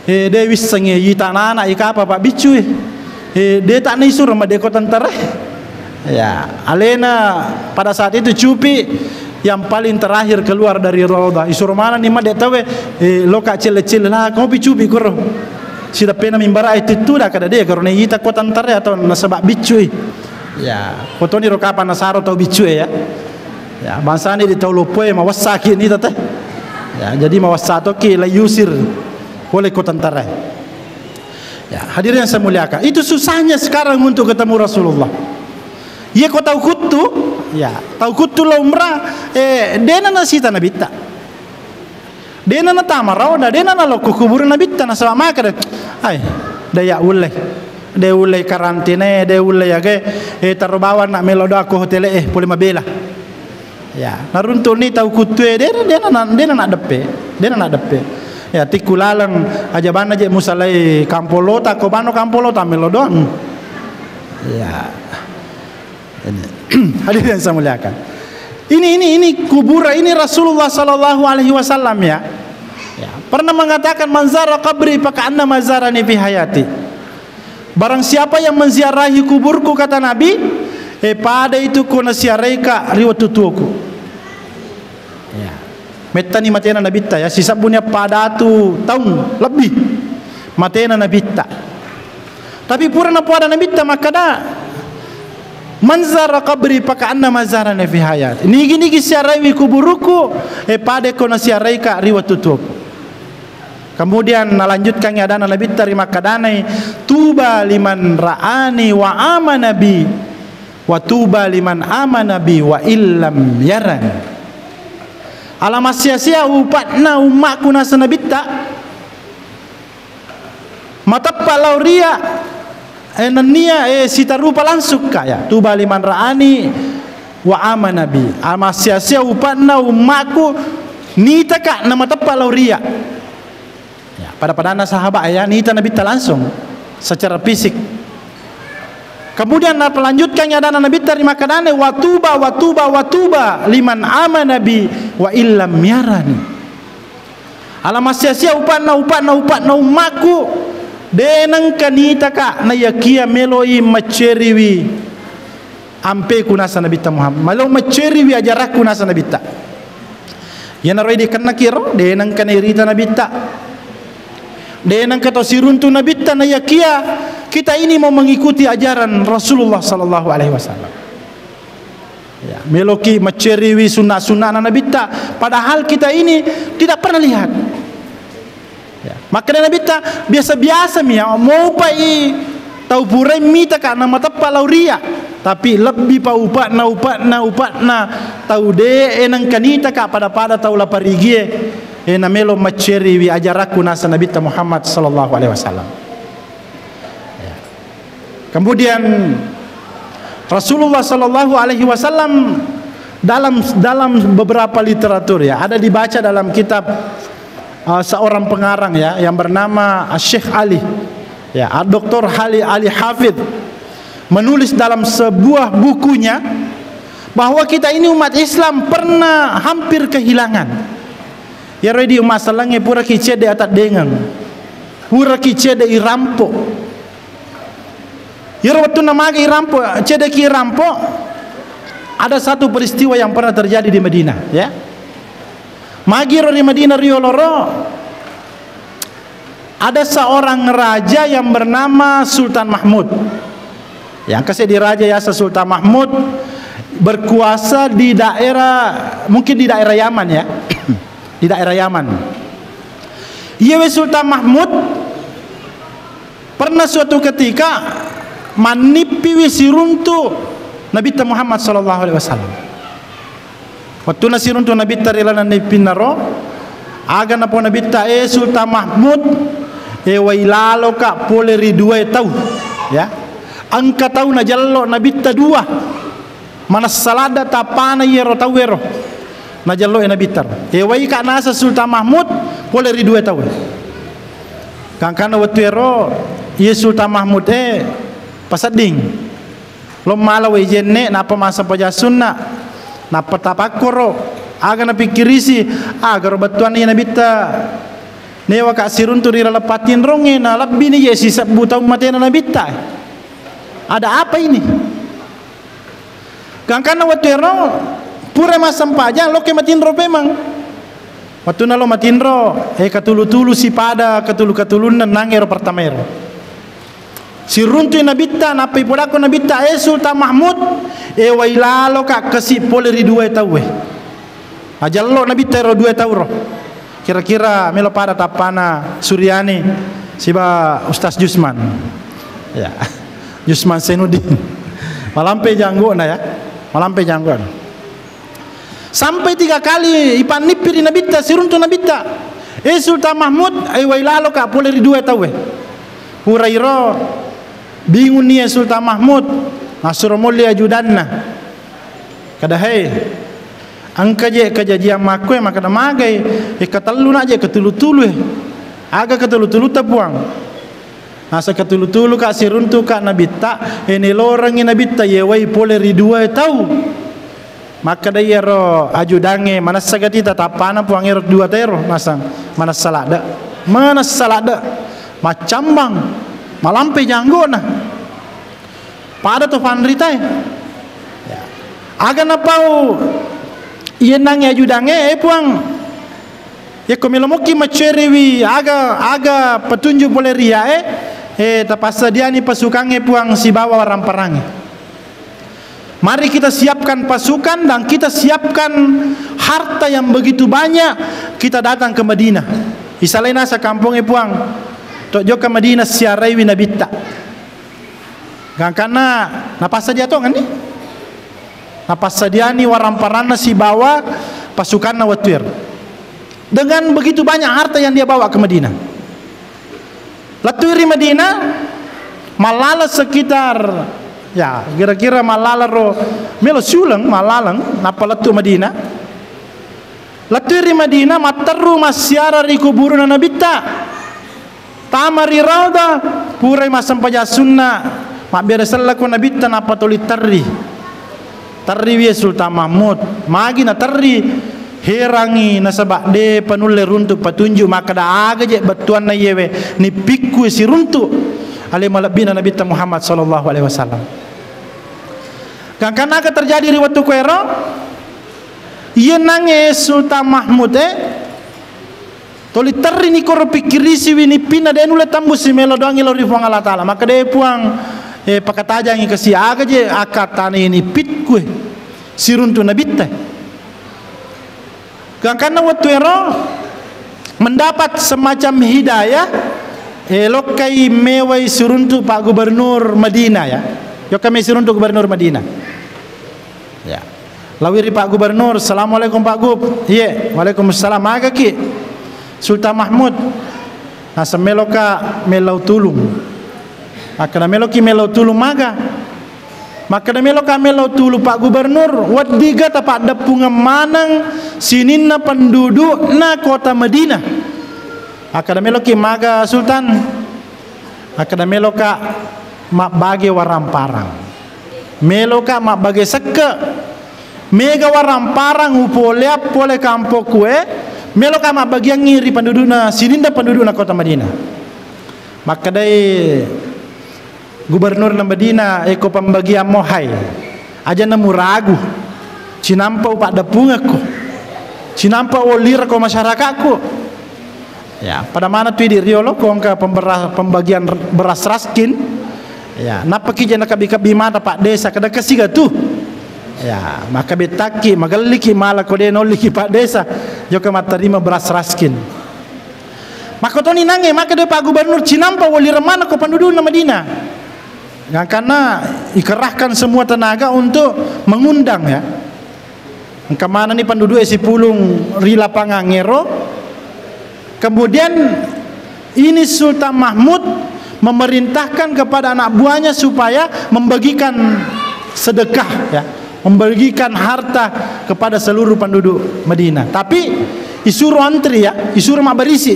dewi sange yita nana ika apa pak bicu dia tak nisur sama deko tentara Ya, alena pada saat itu cupi yang paling terakhir keluar dari raudah. Isur mana ni mah tahu loka cile-cile lah kopi cupi koro. Sida pena mimbara itu dah kada dia karena ita kota antara atau nasabak bicu. Ya, foto ni rokapan nasaro tau bicu ya. Ya, bangsa ni di tau lopoe mawasaki ni tete. Ya, jadi mawasato ki la yusir oleh kota antara. Ya, hadirin yang saya muliakan. Itu susahnya sekarang untuk ketemu Rasulullah. Ia kau tahu kutu, ya tahu kutu la umrah, dena na sita nabita, dena na tamarau, dena na lo kuburan nabita na sama maka ay daya ulai karantina, daya ulai age, terbawa nak melodo aku hotel boleh mabela, ya naruntul ni tahu kutu dena nak depe, ya tikulalang aja bana je musalai kampolota, kobano kampolota melodon, ya. Hadirin yang saya muliakan. Ini kuburan ini Rasulullah sallallahu alaihi wasallam ya. Pernah mengatakan manzara qabri faka'anna mazarani fi hayati. Barang siapa yang menziarahi kuburku kata Nabi, pada itu ku nasiarai ka riwat tutuku. Ya. Metani matena nabita ya, sisa punya pada tu tahun lebih. Matena nabita. Tapi purana pada nabita makada manzara qabri faka'anna mazarani fi hayat. Nigi siarai kuburuku pade kono siarai ka riwat tutup. Kemudian nalanjutkan ada Nabi terima kadanai tuba liman ra'ani wa amana bi wa tuba liman amana bi wa illam yaran. Alamat sia-sia upatna umakku nasa nabita matappa lauria nania sita rupa langsung kaya tuba liman ra'ani wa amana bi. Alamat sia-sia upatna umakku nita ka nama tappa lauria. Pada anak sahabat ya nita Nabi langsung secara fisik. Kemudian melanjutkannya ada Nabi terima kadane watuba liman amana bi wa illam yarani. Alamat sia-sia upatna umaku denang kanita ka na yakia meloi maceriwi ampe kunasa Nabi Muhammad malo maceriwi ajaraku nasa Nabi ta. Yana roi dikenna kiro denang kanirita Nabi ta. Denang kata siruntu Nabi na yakia kita ini mau mengikuti ajaran Rasulullah sallallahu alaihi wasallam. Ya, meloki maceriwi sunnah-sunnah Nabi ta padahal kita ini tidak pernah lihat. Ya, maka Nabi ta biasa-biasa mia mau pai tau purai mita ka nama tappa lauria tapi lebih pa upatna tau de enang kanita ka pada tau la parigie namelo maceri wi ajaraku nasa Nabi Muhammad sallallahu alaihi wasallam. Ya. Kemudian Rasulullah sallallahu alaihi wasallam dalam beberapa literatur ya ada dibaca dalam kitab seorang pengarang ya yang bernama Syekh Ali ya Dr. Ali Hafid menulis dalam sebuah bukunya bahwa kita ini umat Islam pernah hampir kehilangan. Ya redi masalahnya pura kicede atat dengan pura kicede irampo. Ya waktu nama irampo cede ki irampo ada satu peristiwa yang pernah terjadi di Madinah ya. Magiro di Madinah Rio Loro ada seorang raja yang bernama Sultan Mahmud. Yang kasih di raja ya Sultan Mahmud berkuasa di daerah mungkin di daerah Yaman ya. Di daerah Yaman. Ia Sultan Mahmud pernah suatu ketika manipi siruntu Nabi Muhammad sallallahu alaihi wasallam. Waktu nasiruntu Nabi tarilana Nabi naro aga na po Nabi Sultan Mahmud wailalo ka poleri dua tau ya. Angka tau na jallo Nabi dua. Mana salada tapana yero tawero. Najallo Nabi tar wai ka nasa Sultan Mahmud boleh ri dua tahun kan kana waktu ero ye Sultan Mahmud pasading lo mala wai jenne napa masa paja sunna napa tapakoro aga na pikirisi agar batuan ye Nabi ta newa ka sirun tu rira lepatin ronge na labbi ni ye sisa butau matena Nabi ta ada apa ini Kangkana watero pura masam paja lo ke matinro memang. Waktu nalo matinro katulu-tulu si pada katulu-katulun nangero pertamero. Si runtu nabita napai podako nabita Sultan Mahmud wailalo ka kasi poleri 2 tahu ajallo nabita ro 2 tahu ro. Kira-kira melo pada tapana Suryani siba Ustaz Jusman. Ya. Jusman Senudin. Malampe janggo na ya. Malampe janggo. Sampai 3 kali ipan nipir nabita siruntu nabita. Sultan Mahmud wailalo ka poleri 2 tahu Hurairo bingung nih Sultan Mahmud nasur mulia ajudanna kada hei angka je kajajian makwe maka magai katalu aja ketulu-tulu aga ketulu-tulu tapuang asa ketulu-tulu ka siruntu ka nabita ini lorang nabita yewai poleri 2 tahu maka dayero ajudange mana sagati tatapana puang erot 2 tero masang mana salada macam bang malampe janggo na pada to fanrita ya aga na pau yenang ya judange puang ya komilomoki macerewi aga petunjuk boleh ria tapasa dia ni pasukannya puang si bawa ramparang. Mari kita siapkan pasukan dan kita siapkan harta yang begitu banyak, kita datang ke Madinah. Isalena sa kampungnya puang tok joka Madinah siarai winabita. Gangkana napasa dia to ngani? Napasa dia ni waramparana si bawa pasukan Nawatwir. Dengan begitu banyak harta yang dia bawa ke Madinah. Latwiri Madinah malala sekitar ya kira-kira malala ro melo sulang malalang napa latu Madinah. Latwiri Madinah mataru masyara ri kuburuna nabita. Tamari rauda purai masam paja sunnah mak beresalla ko nabita napa toli tarri wi Sultan Mahmud magi na tarri herangi nasabak de panulle runtu patunjuk maka da aga je batuan na yewe ni pikku si runtu ale malabina nabita Muhammad sallallahu alaihi wasallam. Kan aga terjadi riwatu kuero ieu nange Sultan Mahmud toli tarri ni koro pikirisi wini pina de nule tambus si melo doang ilo rifang Allah taala maka de puang pakatajangi kasi aga je akatane ini pit kue siruntu nabita karena waktu ero mendapat semacam hidayah lokai mewai siruntu Pak Gubernur Madinah ya yo kami siruntu Gubernur Madinah ya lawiri Pak Gubernur assalamualaikum Pak Gub iya waalaikumsalam aga ki Sultan Mahmud nasa meloka melau tulung akana meloki melau tulung maga maka meloka melau tulu Pak Gubernur wadiga tapak depunga manang sininna penduduk na kota Madinah akana meloki maga Sultan akana meloka mak bagi waramparang meloka mak bagi seke mega waramparang upoleap pole kampo kue meloka mak bagian ngiri pendudukna sininda pendudukna kota Madinah maka dai Gubernur na Madinah eko pembagian mohai aja nemu ragu cinampa upak dapung aku cinampa olir ko masyarakatku ya pada mana tu di riolo ko angka pembagian beras raskin ya napa ki jana kabi-kabi mata Pak Desa kada kasiga tu ya maka betaki magaliki mala ko de noliki Pak Desa joka matarima beras raskin maka toni nange maka de Pak Gubernur cinampa olir mana ko penduduk na Madinah ya, karena ikerahkan semua tenaga untuk mengundang ya kemana nih penduduk si pulung ri lapangan ngero kemudian ini Sultan Mahmud memerintahkan kepada anak buahnya supaya membagikan sedekah ya membagikan harta kepada seluruh penduduk Madinah tapi disuruh antri ya disuruh mak berisi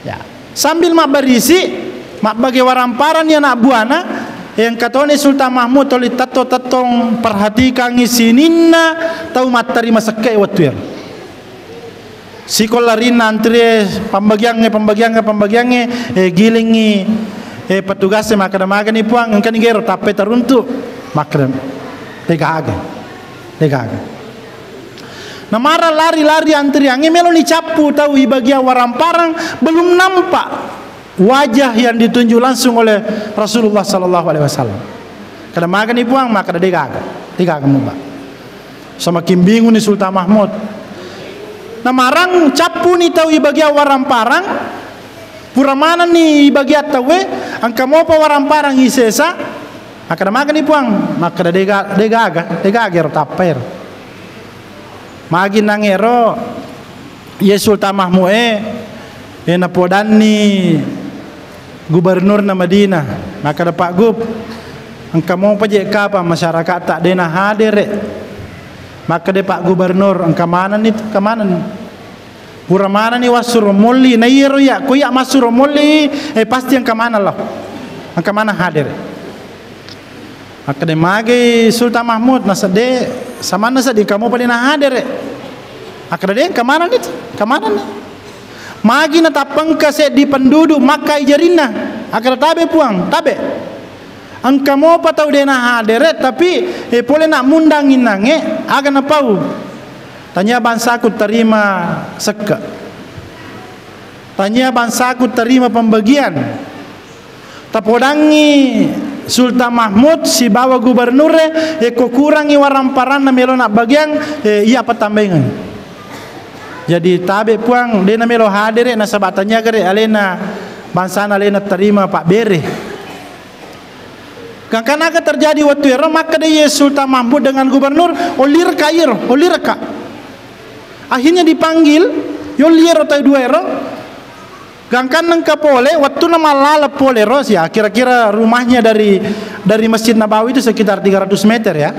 ya sambil mak berisi mak bagi waramparan ya nak buana yang katone Sultan Mahmud toli tatong perhatikan isininna tau matari masake watwir sikolarin antri pembagiannya gilingi petugasnya maka maga ni puang kan ngero tape teruntuk maka Degaga. Namara lari-lari antri angin melo ni capu tahu i bagian waramparang belum nampak wajah yang ditunjuk langsung oleh Rasulullah sallallahu alaihi wasallam. Kada makan ipuang maka degaga muba. Semakin bingung ni Sultan Mahmud. Namarang capu ni tahu i bagian waramparang pura mana ni bagian tahu angka mo pa waramparang isesa maka makan ipuang maka degaga ro taper. Magi nangero ye Sultan Mahmud napodan ni gubernur na Madinah maka dapat gub engkau mau pajak kapa masyarakat tak dena hadir maka dapat gubernur engkau mana ni pura mana ni wasur molli na yero ya ko ya masur molli pasti engkau mana lah engkau mana hadir maka de magi Sultan Mahmud nasade samana sadi kamu pada na hadir maka de engkau mana ni magi na tapang kase di penduduk maka ijarina akar tabe puang tabe angka mo patau dena haderet tapi boleh nak mundangin nange aga na pau tanya bangsaku terima seka tanya bangsaku terima pembagian tapodangi Sultan Mahmud si bawa gubernur ko kurangi waramparan na melo nak bagian iya patambengan. Jadi tabe puang dena melo hadir na sabatanya gere alena bangsa alena terima Pak Bere. Karena terjadi waktu itu maka dia Sultan Mahmud dengan gubernur olir ka. Akhirnya dipanggil yolir atau dua ero. Gangkan nang kapole waktu nama lala pole ros ya kira-kira rumahnya dari Masjid Nabawi itu sekitar 300 meter ya.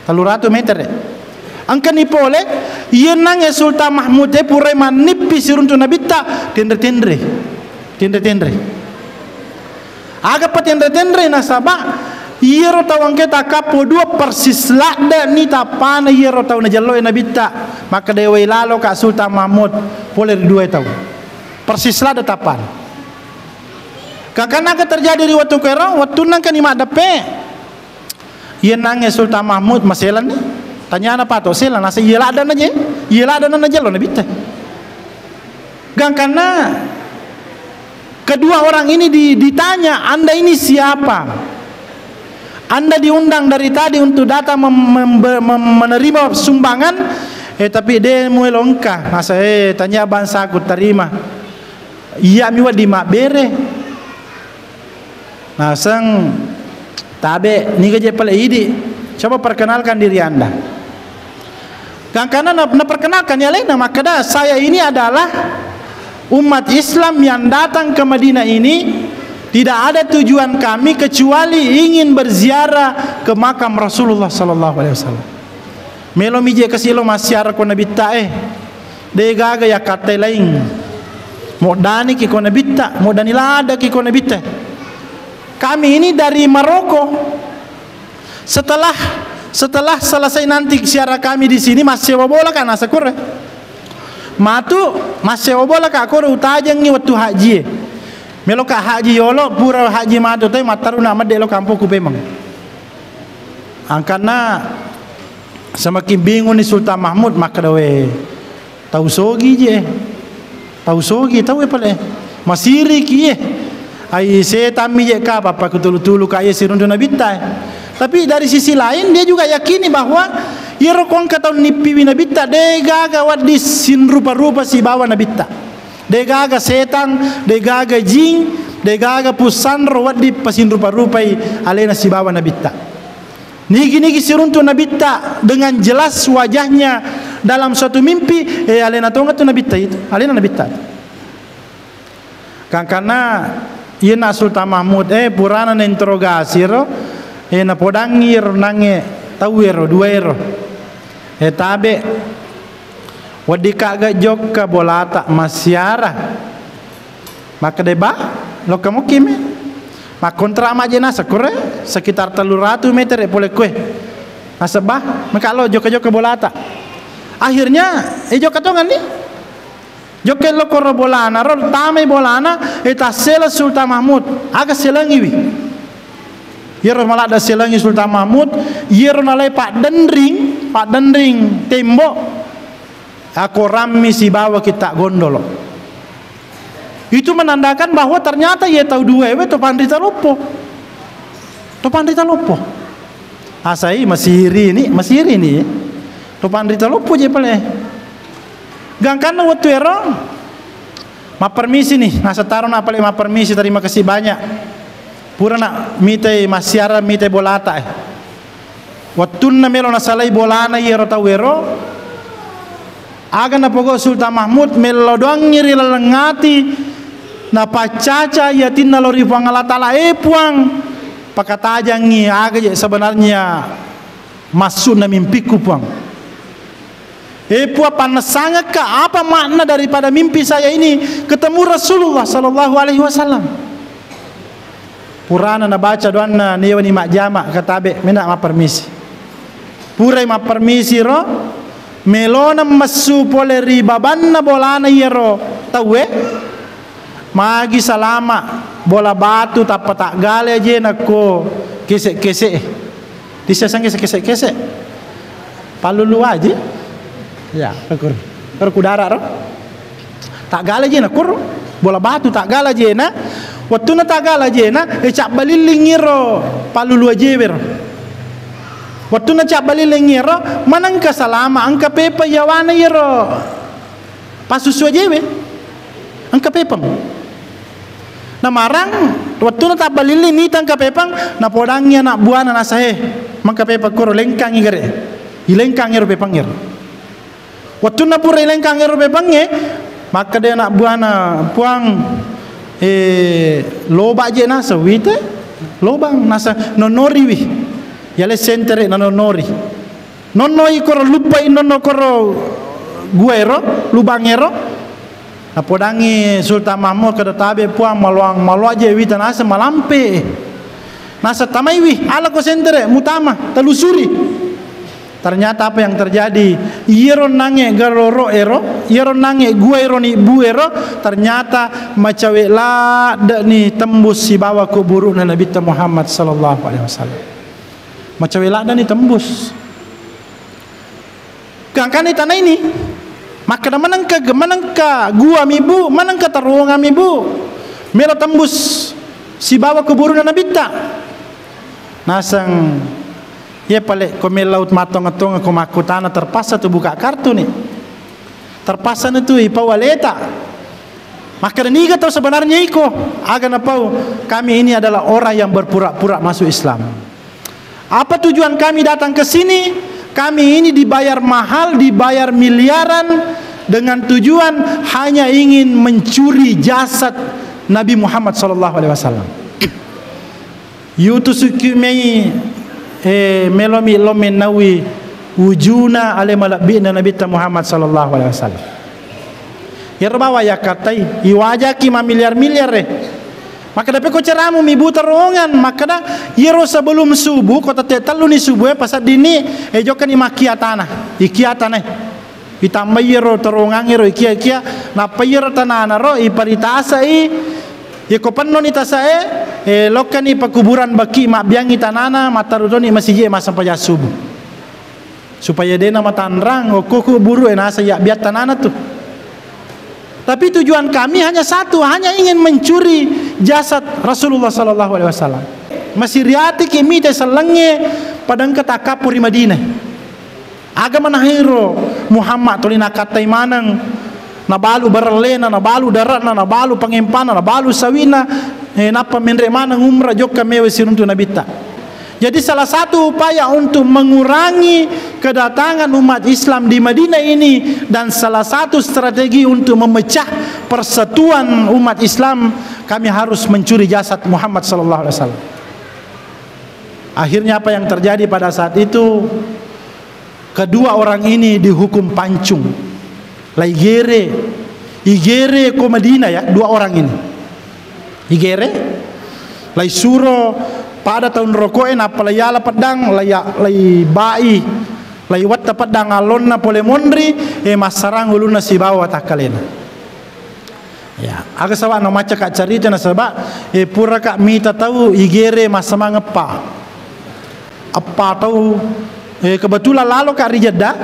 300 meter ya. Angkan ipole iya nang Sultan Mahmud pura manipis runtu nabita tendre. Aga pa tendre nasaba yero tawang kita kapo dua persis lada ni tapana yero taw na jallo na bitta maka dewe lalo ka Sultan Mahmud poler dua taw persis lada tapan kakana ka terjadi di waktu kero waktu nang kan ima dape yen nang Sultan Mahmud maselan ni tanya apa to selan nasa yela ada na jallo na bitta gangkana kedua orang ini ditanya anda ini siapa. Anda diundang dari tadi untuk datang menerima sumbangan tapi dia mulai longkah masa tanya bangsa aku terima iya miwa di mak bere nah sang tabe ni gaje pala idi coba perkenalkan diri anda karena na perkenalkan ya lain maka dah saya ini adalah umat Islam yang datang ke Madinah ini. Tidak ada tujuan kami kecuali ingin berziarah ke makam Rasulullah sallallahu alaihi wasallam. Melo mije kasilo masyarakat ko nabita degaga ya kate lain. Modani ki ko nabita, modani lada ki ko nabita. Kami ini dari Maroko. Setelah selesai nanti ziarah kami di sini masih bola kan asakur. Matu masih bola ka ko utajangi waktu haji. Melo ka haji yolo pura haji madu tay mataru nama delo kampo ku pemang. Angkana semakin bingung ni Sultan Mahmud maka dawe tahu sogi tahu pale masiri ki ai setan mi je ka apa kutulu ka ye sirundu nabita. Tapi dari sisi lain dia juga yakini bahwa yero kon kata nipi nabita degaga wadi sin rupa-rupa si bawa nabita. Degaga setan, degaga jin, degaga pusan rawat di pasin rupa-rupai alena si bawa nabita. Nigi siruntu nabita dengan jelas wajahnya dalam suatu mimpi alena tonga tu nabita itu, alena nabita. Karena ina Sultan Mahmud purana na interogasi ro na podangir nange tawero duero tabe wadi kaga jokka bolata masyara maka deba lo kamu kimi mak kontra maje nasa kore sekitar 300 meter boleh kue nasabah maka lo jokka bolata akhirnya jokka tongan ni jokka lo koro bolana ro tamai bolana eta sela Sultan Mahmud aga selangiwi Yero malada selangi Sultan Mahmud, yero nalai Pak Dendring tembok. Aku rami si bawa kita gondolo. Itu menandakan bahwa ternyata ia tahu dua to pandita lopo. To pandita lopo. Asai masih ini. To pandita lopo je pale. Gangkan waktu ero. Ma permisi nih, nasa taruh na pale ma permisi, terima kasih banyak. Pura nak mitay masyara mitay bolata Waktu na melo na salay bolana yero tawero. Aga na pogo Sultan Mahmud melo doang ngiri lalengati na pacaca yatin na lori pangalatala puang pakatajangi aga je sebenarnya masuk na mimpiku puang. Puang panasanga ka apa makna daripada mimpi saya ini ketemu Rasulullah sallallahu alaihi wasallam. Purana na baca doan na niwa ni mak jama katabe mina ma permisi. Purai ma permisi ro melona masu pole ribaban na bolana yero tawe magi salama bola batu tapa tak gale aja nako kesek disesang kesek palulu aja ya kur kudara ro tak gale aja nakur bola batu tak gale aja na waktu na tak gale aja na cak baliling yero palulu aja ber. Waktu na cak baliling yero manang ka salama angka pepa yawana yero pasusu aja be angka pepang na marang waktu na tak baliling ni tangka pepang na podangnya nak buana na sahe mangka pepa koro lengkang igare ilengkang yero pepang yero waktu na pura ilengkang yero pepang maka dia nak buana puang loba je nasa wite lobang nasa nonori wi yale sentere na nonori nonoi koro lupa nono koro guero lubangero na podangi Sultan Mahmud kada tabe puang maluang aja wita nasa malampe nasa tamai wi ala ko sentere mutama telusuri ternyata apa yang terjadi yero nange garoro ero yero nange guero ni buero ternyata macawe la ni tembus si bawa kuburu na Nabi Muhammad sallallahu alaihi wasallam macawe la ni tembus kan tanah ini maka manang ka gua mibu manang ka terowongan mibu melo tembus si bawa kuburu na Nabi nasang ya pale komel laut matong-atong ako makutana terpaksa tu buka kartu nih terpaksa itu ipawaleta maka niga tahu sebenarnya iko aga napau kami ini adalah orang yang berpura-pura masuk Islam. Apa tujuan kami datang ke sini? Kami ini dibayar mahal, dibayar miliaran dengan tujuan hanya ingin mencuri jasad Nabi Muhammad sallallahu alaihi wasallam. Yutusukimei melomi lomenawi wujuna ale malabina Nabi Muhammad sallallahu alaihi wasallam. Yerbawa ya katai iwajaki ma miliar-miliar maka dapat ko ceramu mibu terowongan maka dah yero sebelum subuh kota tetalu ni subuh pasal dini jokan imakia tanah ikia tanah ditambah yero terowongan yero ikia napa yero tanah ro iparitasa ko panno ni tasae lokani pakuburan baki mak biangi tanana matarudoni masih masa pajak subuh supaya dena matanrang kuku buru nasa ya biat tanana tuh. Tapi tujuan kami hanya satu, hanya ingin mencuri jasad Rasulullah sallallahu alaihi wasallam. Masih riati kimi te selenge padang ketakapuri Madinah. Agama nahiro Muhammad tolina katai manang nabalu baralena nabalu daratna nabalu pangempana nabalu sawina napa menre manang umrah jokka mewe siruntu nabita. Jadi salah satu upaya untuk mengurangi kedatangan umat Islam di Madinah ini dan salah satu strategi untuk memecah persatuan umat Islam kami harus mencuri jasad Muhammad sallallahu alaihi wasallam. Akhirnya apa yang terjadi pada saat itu kedua orang ini dihukum pancung. Igere ko Madinah ya dua orang ini. Igere lai suro pada tahun rokoen apalayala pedang lay bai lay watta pedang alon na pole mondri masarang uluna si bawa takalena ya aga sawa no maca ka carita na saba pura ka mita tahu igere masama ngepa apa tahu kebetulan lalu ke Jeddah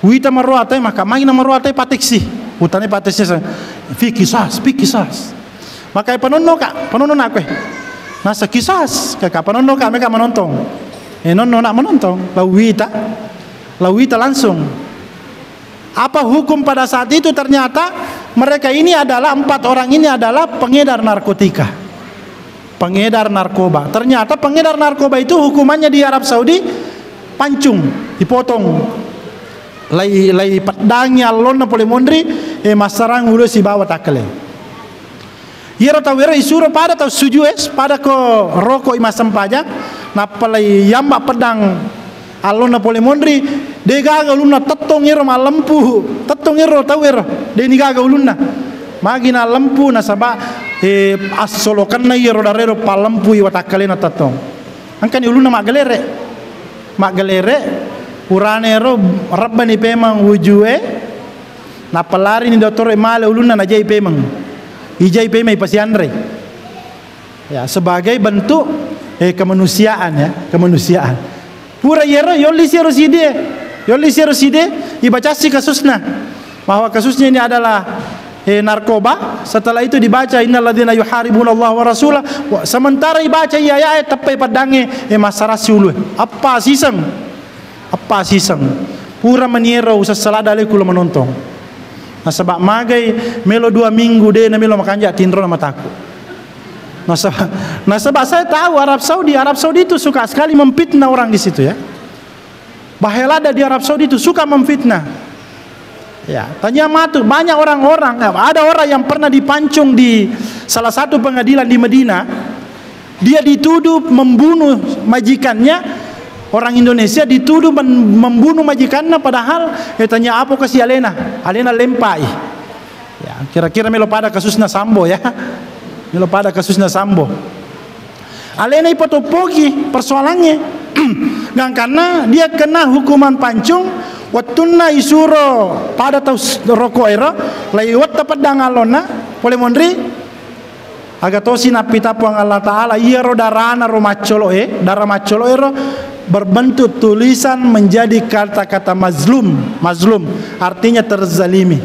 wita maruatai maka main maruatai pateksi utane pateksi fi kisas maka panono aku nasa kisas kakak panono kak mereka menonton nono nak menonton lawita langsung apa hukum pada saat itu. Ternyata mereka ini adalah 4 orang ini adalah pengedar narkotika, pengedar narkoba. Ternyata pengedar narkoba itu hukumannya di Arab Saudi pancung, dipotong lay padangnya lona pole mondri masarang ulo si bawa takle yero tawero isuro pada tahu sujues pada ko rokok imasam pajak na palay yamba pedang alona pole mondri de gaga ulunna tattong yero ma lampu tattong yero tawero de ni gaga ulunna magina lampu na saba asolokan na yero darero pa lampu iwa takle na tattong angkan ulunna magalere uranero rabbani pemang wujue na pelari ni doktor male ulunna na jai pemang ijai pemang pasianre ya sebagai bentuk kemanusiaan ya kemanusiaan pura yero yoli siro side ibacasi kasusnya bahwa kasusnya ini adalah narkoba. Setelah itu dibaca innalladzina yuharibuna Allah wa rasulah sementara dibaca iya tepai padange masarasi ulu apa sisang pura maniero usah selada le kula menonton nah sebab magai melo 2 minggu deh na melo makanja tindro na mataku nah sebab saya tahu Arab Saudi itu suka sekali memfitnah orang di situ ya. Bahelada di Arab Saudi itu suka memfitnah ya. Tanya matu banyak orang-orang ada orang yang pernah dipancung di salah satu pengadilan di Medina. Dia dituduh membunuh majikannya. Orang Indonesia dituduh membunuh majikannya padahal tanya apa ke si Alena lempai ya kira-kira melo pada kasusnya Sambo ya melo pada kasusnya Sambo Alena ipotopogi persoalannya karena dia kena hukuman pancung watunna isuro pada tahu rokok era lewat tepat dangalona boleh mondri agak tosi napita puang Allah Ta'ala iya ro darana ro macolo darah macolo ero berbentuk tulisan menjadi kata-kata mazlum artinya terzalimi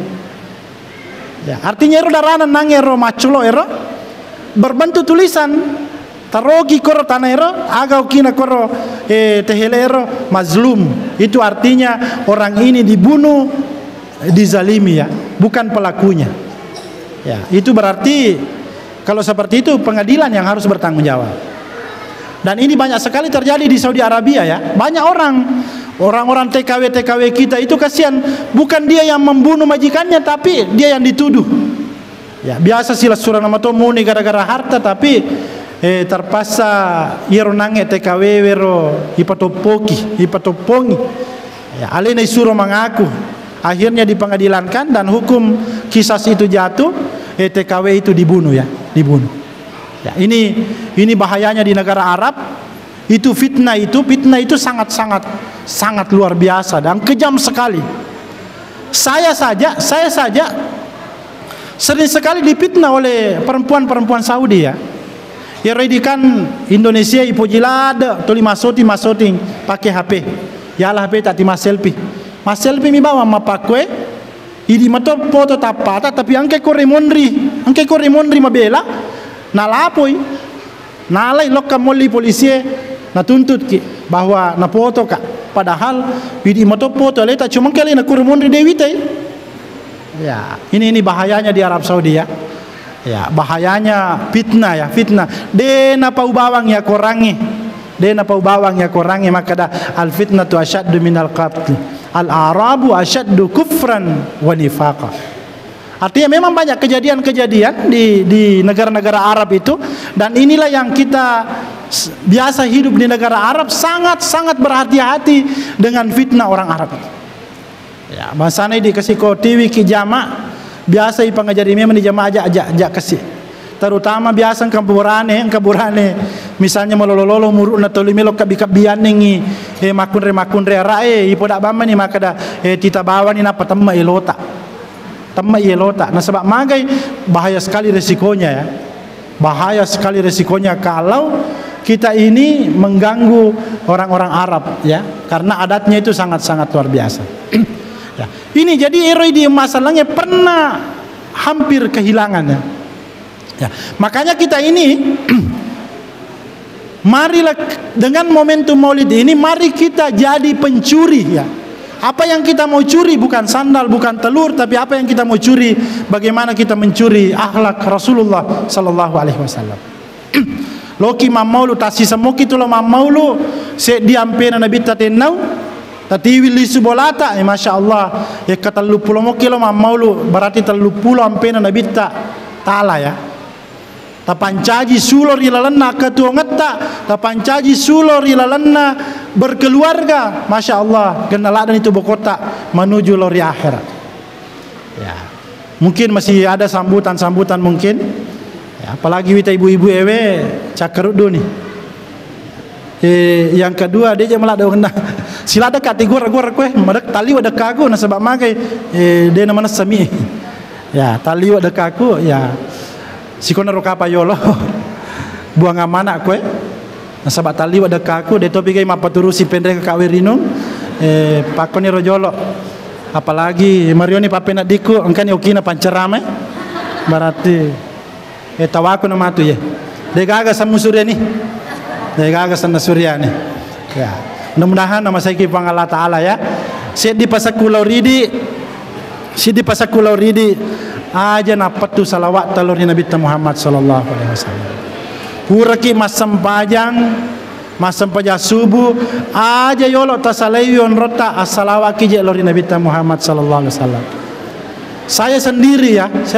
ya artinya ero darana nangero macolo ero berbentuk tulisan tarogi koro tanero agau kina koro tehelero mazlum itu artinya orang ini dibunuh dizalimi ya bukan pelakunya ya itu berarti kalau seperti itu pengadilan yang harus bertanggung jawab. Dan ini banyak sekali terjadi di Saudi Arabia ya. Banyak orang-orang TKW kita itu kasihan bukan dia yang membunuh majikannya tapi dia yang dituduh. Ya, biasa sila surah nama to muni gara-gara harta tapi terpaksa yero nange TKW wero ipatopongi. Ya, alena suruh mengaku. Akhirnya dipengadilankan dan hukum kisas itu jatuh, TKW itu dibunuh. Ya, ini bahayanya di negara Arab. Itu fitnah itu sangat luar biasa dan kejam sekali. Saya saja sering sekali difitnah oleh perempuan Saudi ya. Ya redikan Indonesia ipojilada toli masoti pakai HP. Ya lah HP tak mas selfie mi bawa mapakwe. Idi mato foto tapata tapi angke korre mondri mabela. Nalapoi nalai lokam molli polisi natuntut ki bahwa na foto kak padahal widi moto foto leta cuma kali na kurumundri dewitai ya ini bahayanya di Arab Saudi ya bahayanya fitnah de na paubawang ya korangi maka da al fitnatu asyaddu minal qatl al arabu asyaddu kufran wa nifaqa. Artinya memang banyak kejadian-kejadian di negara-negara Arab itu dan inilah yang kita biasa hidup di negara Arab sangat berhati-hati dengan fitnah orang Arab. Ya, masane dikasih ko TV ki jama biasa ipangajari memang di jama aja kasih. Terutama biasa kaburane misalnya melololo muruna toli melok kabikabian ningi makunre rae ipodak bamba ni makada tita bawa ni napa temma elota. Nah sebab magai bahaya sekali resikonya kalau kita ini mengganggu orang-orang Arab ya, karena adatnya itu sangat-sangat luar biasa. Ya. Ini jadi eroi di masalahnya pernah hampir kehilangan ya. Ya. Makanya kita ini marilah dengan momentum Maulid ini, mari kita jadi pencuri ya. Apa yang kita mau curi bukan sandal, bukan telur, tapi apa yang kita mau curi, bagaimana kita mencuri akhlak Rasulullah sallallahu alaihi wasallam. Loki mamaulu tasi semoki tu lo mamaulu se diampena nabi tatenau tati wili subolata masya Allah ya kata lupulo moki lo mamaulu berarti terlupulo ampena nabi taala ya. Tapancaji sulor ilalanna ketua ngeta, tapancaji sulor ilalanna berkeluarga, masya Allah genaladan itu bokota menuju lori akhirat. Ya, mungkin masih ada sambutan mungkin. Ya, apalagi kita ibu-ibu ewe cakerut nih. Yang kedua dia malah ada kena sila ada kategori kue madak tali wadah kaku nasabak makai dia nama sami. Ya, tali wadah kaku ya. Sikona roka payolo buang amana kue nasabak tali wadah kaku dia topi kai mapaturusi pendek kawerino pakoni rojolo apalagi Marioni papena diku engkani okina pancerame berarti tawaku nama tu ya degaga sama surya ni degaga sama surya ni ya mudah-mudahan nama saya kipang Allah Ta'ala ya di pasakulau ridi aja napat tu salawat talur Nabi Muhammad sallallahu alaihi wasallam puraki masam pajang subuh aja yolo tasalayon rota as-salawat kije lor Nabi Muhammad sallallahu alaihi wasallam. Saya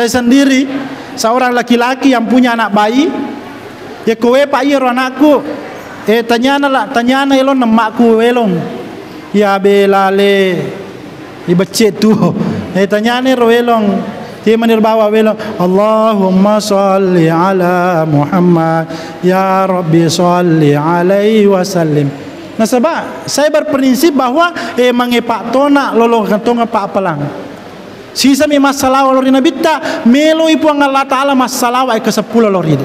sendiri seorang laki-laki yang punya anak bayi ya kowe pak iro anakku tanyana elon namakku elong ya belale ibecet tu tanyane ro elong ti manir bawa welong Allahumma shalli ala Muhammad ya Rabbi shalli alaihi wasallim. Nasaba saya berprinsip bahwa mangepak tona lolo kantonga pak apalang sisa mi masalah lori Nabi ta melo ipu Allah Ta'ala masalah ke 10 lori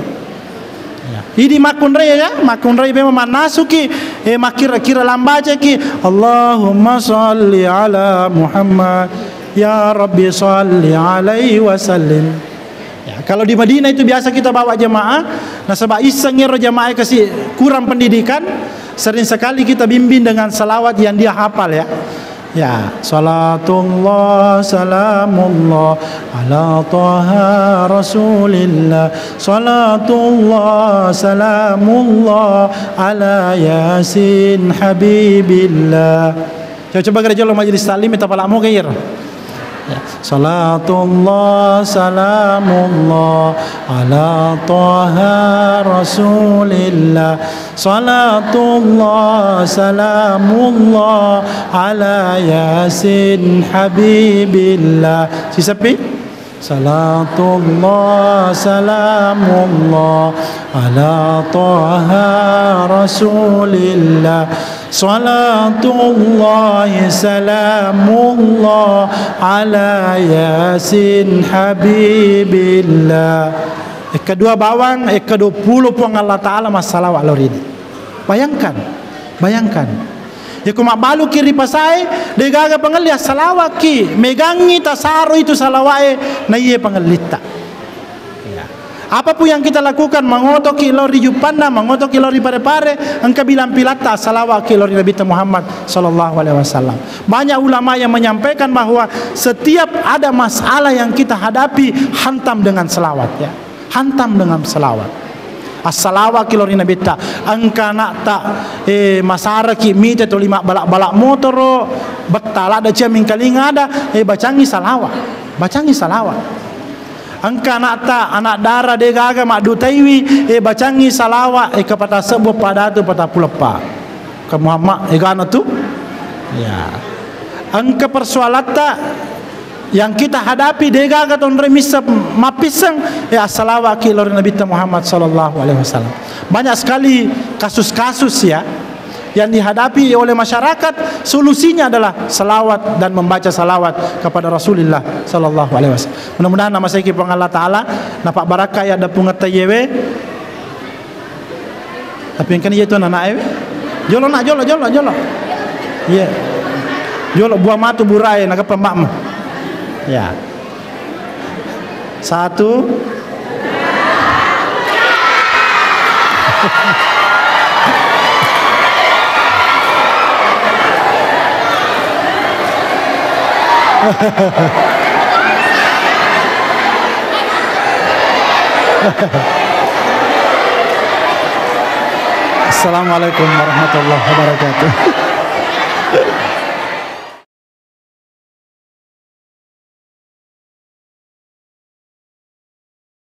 ya. Idi makun raya bema manasuki makira-kira lambaja ki Allahumma shalli ala Muhammad ya Rabbi shalli alaihi wasallim. Ya, kalau di Madinah itu biasa kita bawa jemaah, nasabah iseng ngero jemaah kasih kurang pendidikan, sering sekali kita bimbing dengan salawat yang dia hafal ya. Ya, salatullah salamullah ala taha rasulillah, salatullah salamullah ala yasin habibillah. Coba gereja lo majelis taklim kita palamu kair. Ya. Salatullah salamullah ala taha rasulillah, salatullah salamullah ala yasin habibillah. Sisapi? Salatullah salamullah ala taha rasulillah, salatullah salamullah ala yasin habibillah. Kedua bawang ke-20 puang Allah Ta'ala masalah walor ini. Bayangkan ya kuma balu kiri pasai degaga pengelia salawaki megangi tasaro itu salawai na iye pengelita ya. Apapun yang kita lakukan mengotoki lori jupanda mengotoki lori pare-pare engkau bilang pilata salawaki lori Nabi Muhammad sallallahu alaihi wasallam. Banyak ulama yang menyampaikan bahwa setiap ada masalah yang kita hadapi hantam dengan selawat ya, hantam dengan selawat. As-salawat kilori Nabi ta angka nak tak masara ki mite to lima balak-balak motor betala ada jamin kali ngada bacangi salawat angka nak tak anak darah de gaga mak dutaiwi bacangi salawat kepada sebuah pada tu pada pulepa ke Muhammad gana tu ya angka persoalan tak yang kita hadapi degaga ton remisa mapisang as-salawat kilor Nabi Muhammad sallallahu alaihi wasallam. Banyak sekali kasus-kasus ya yang dihadapi oleh masyarakat, solusinya adalah salawat dan membaca salawat kepada Rasulullah sallallahu alaihi wasallam. Mudah-mudahan nama saya kipang Allah Ta'ala napak barakah ya ada pungat tayewe Tapi yang kan iya itu anak ewe. Jolo nak jolo. Iya. Jolo buah matu burai nak pemak. Ya. 1 Assalamualaikum warahmatullahi wabarakatuh.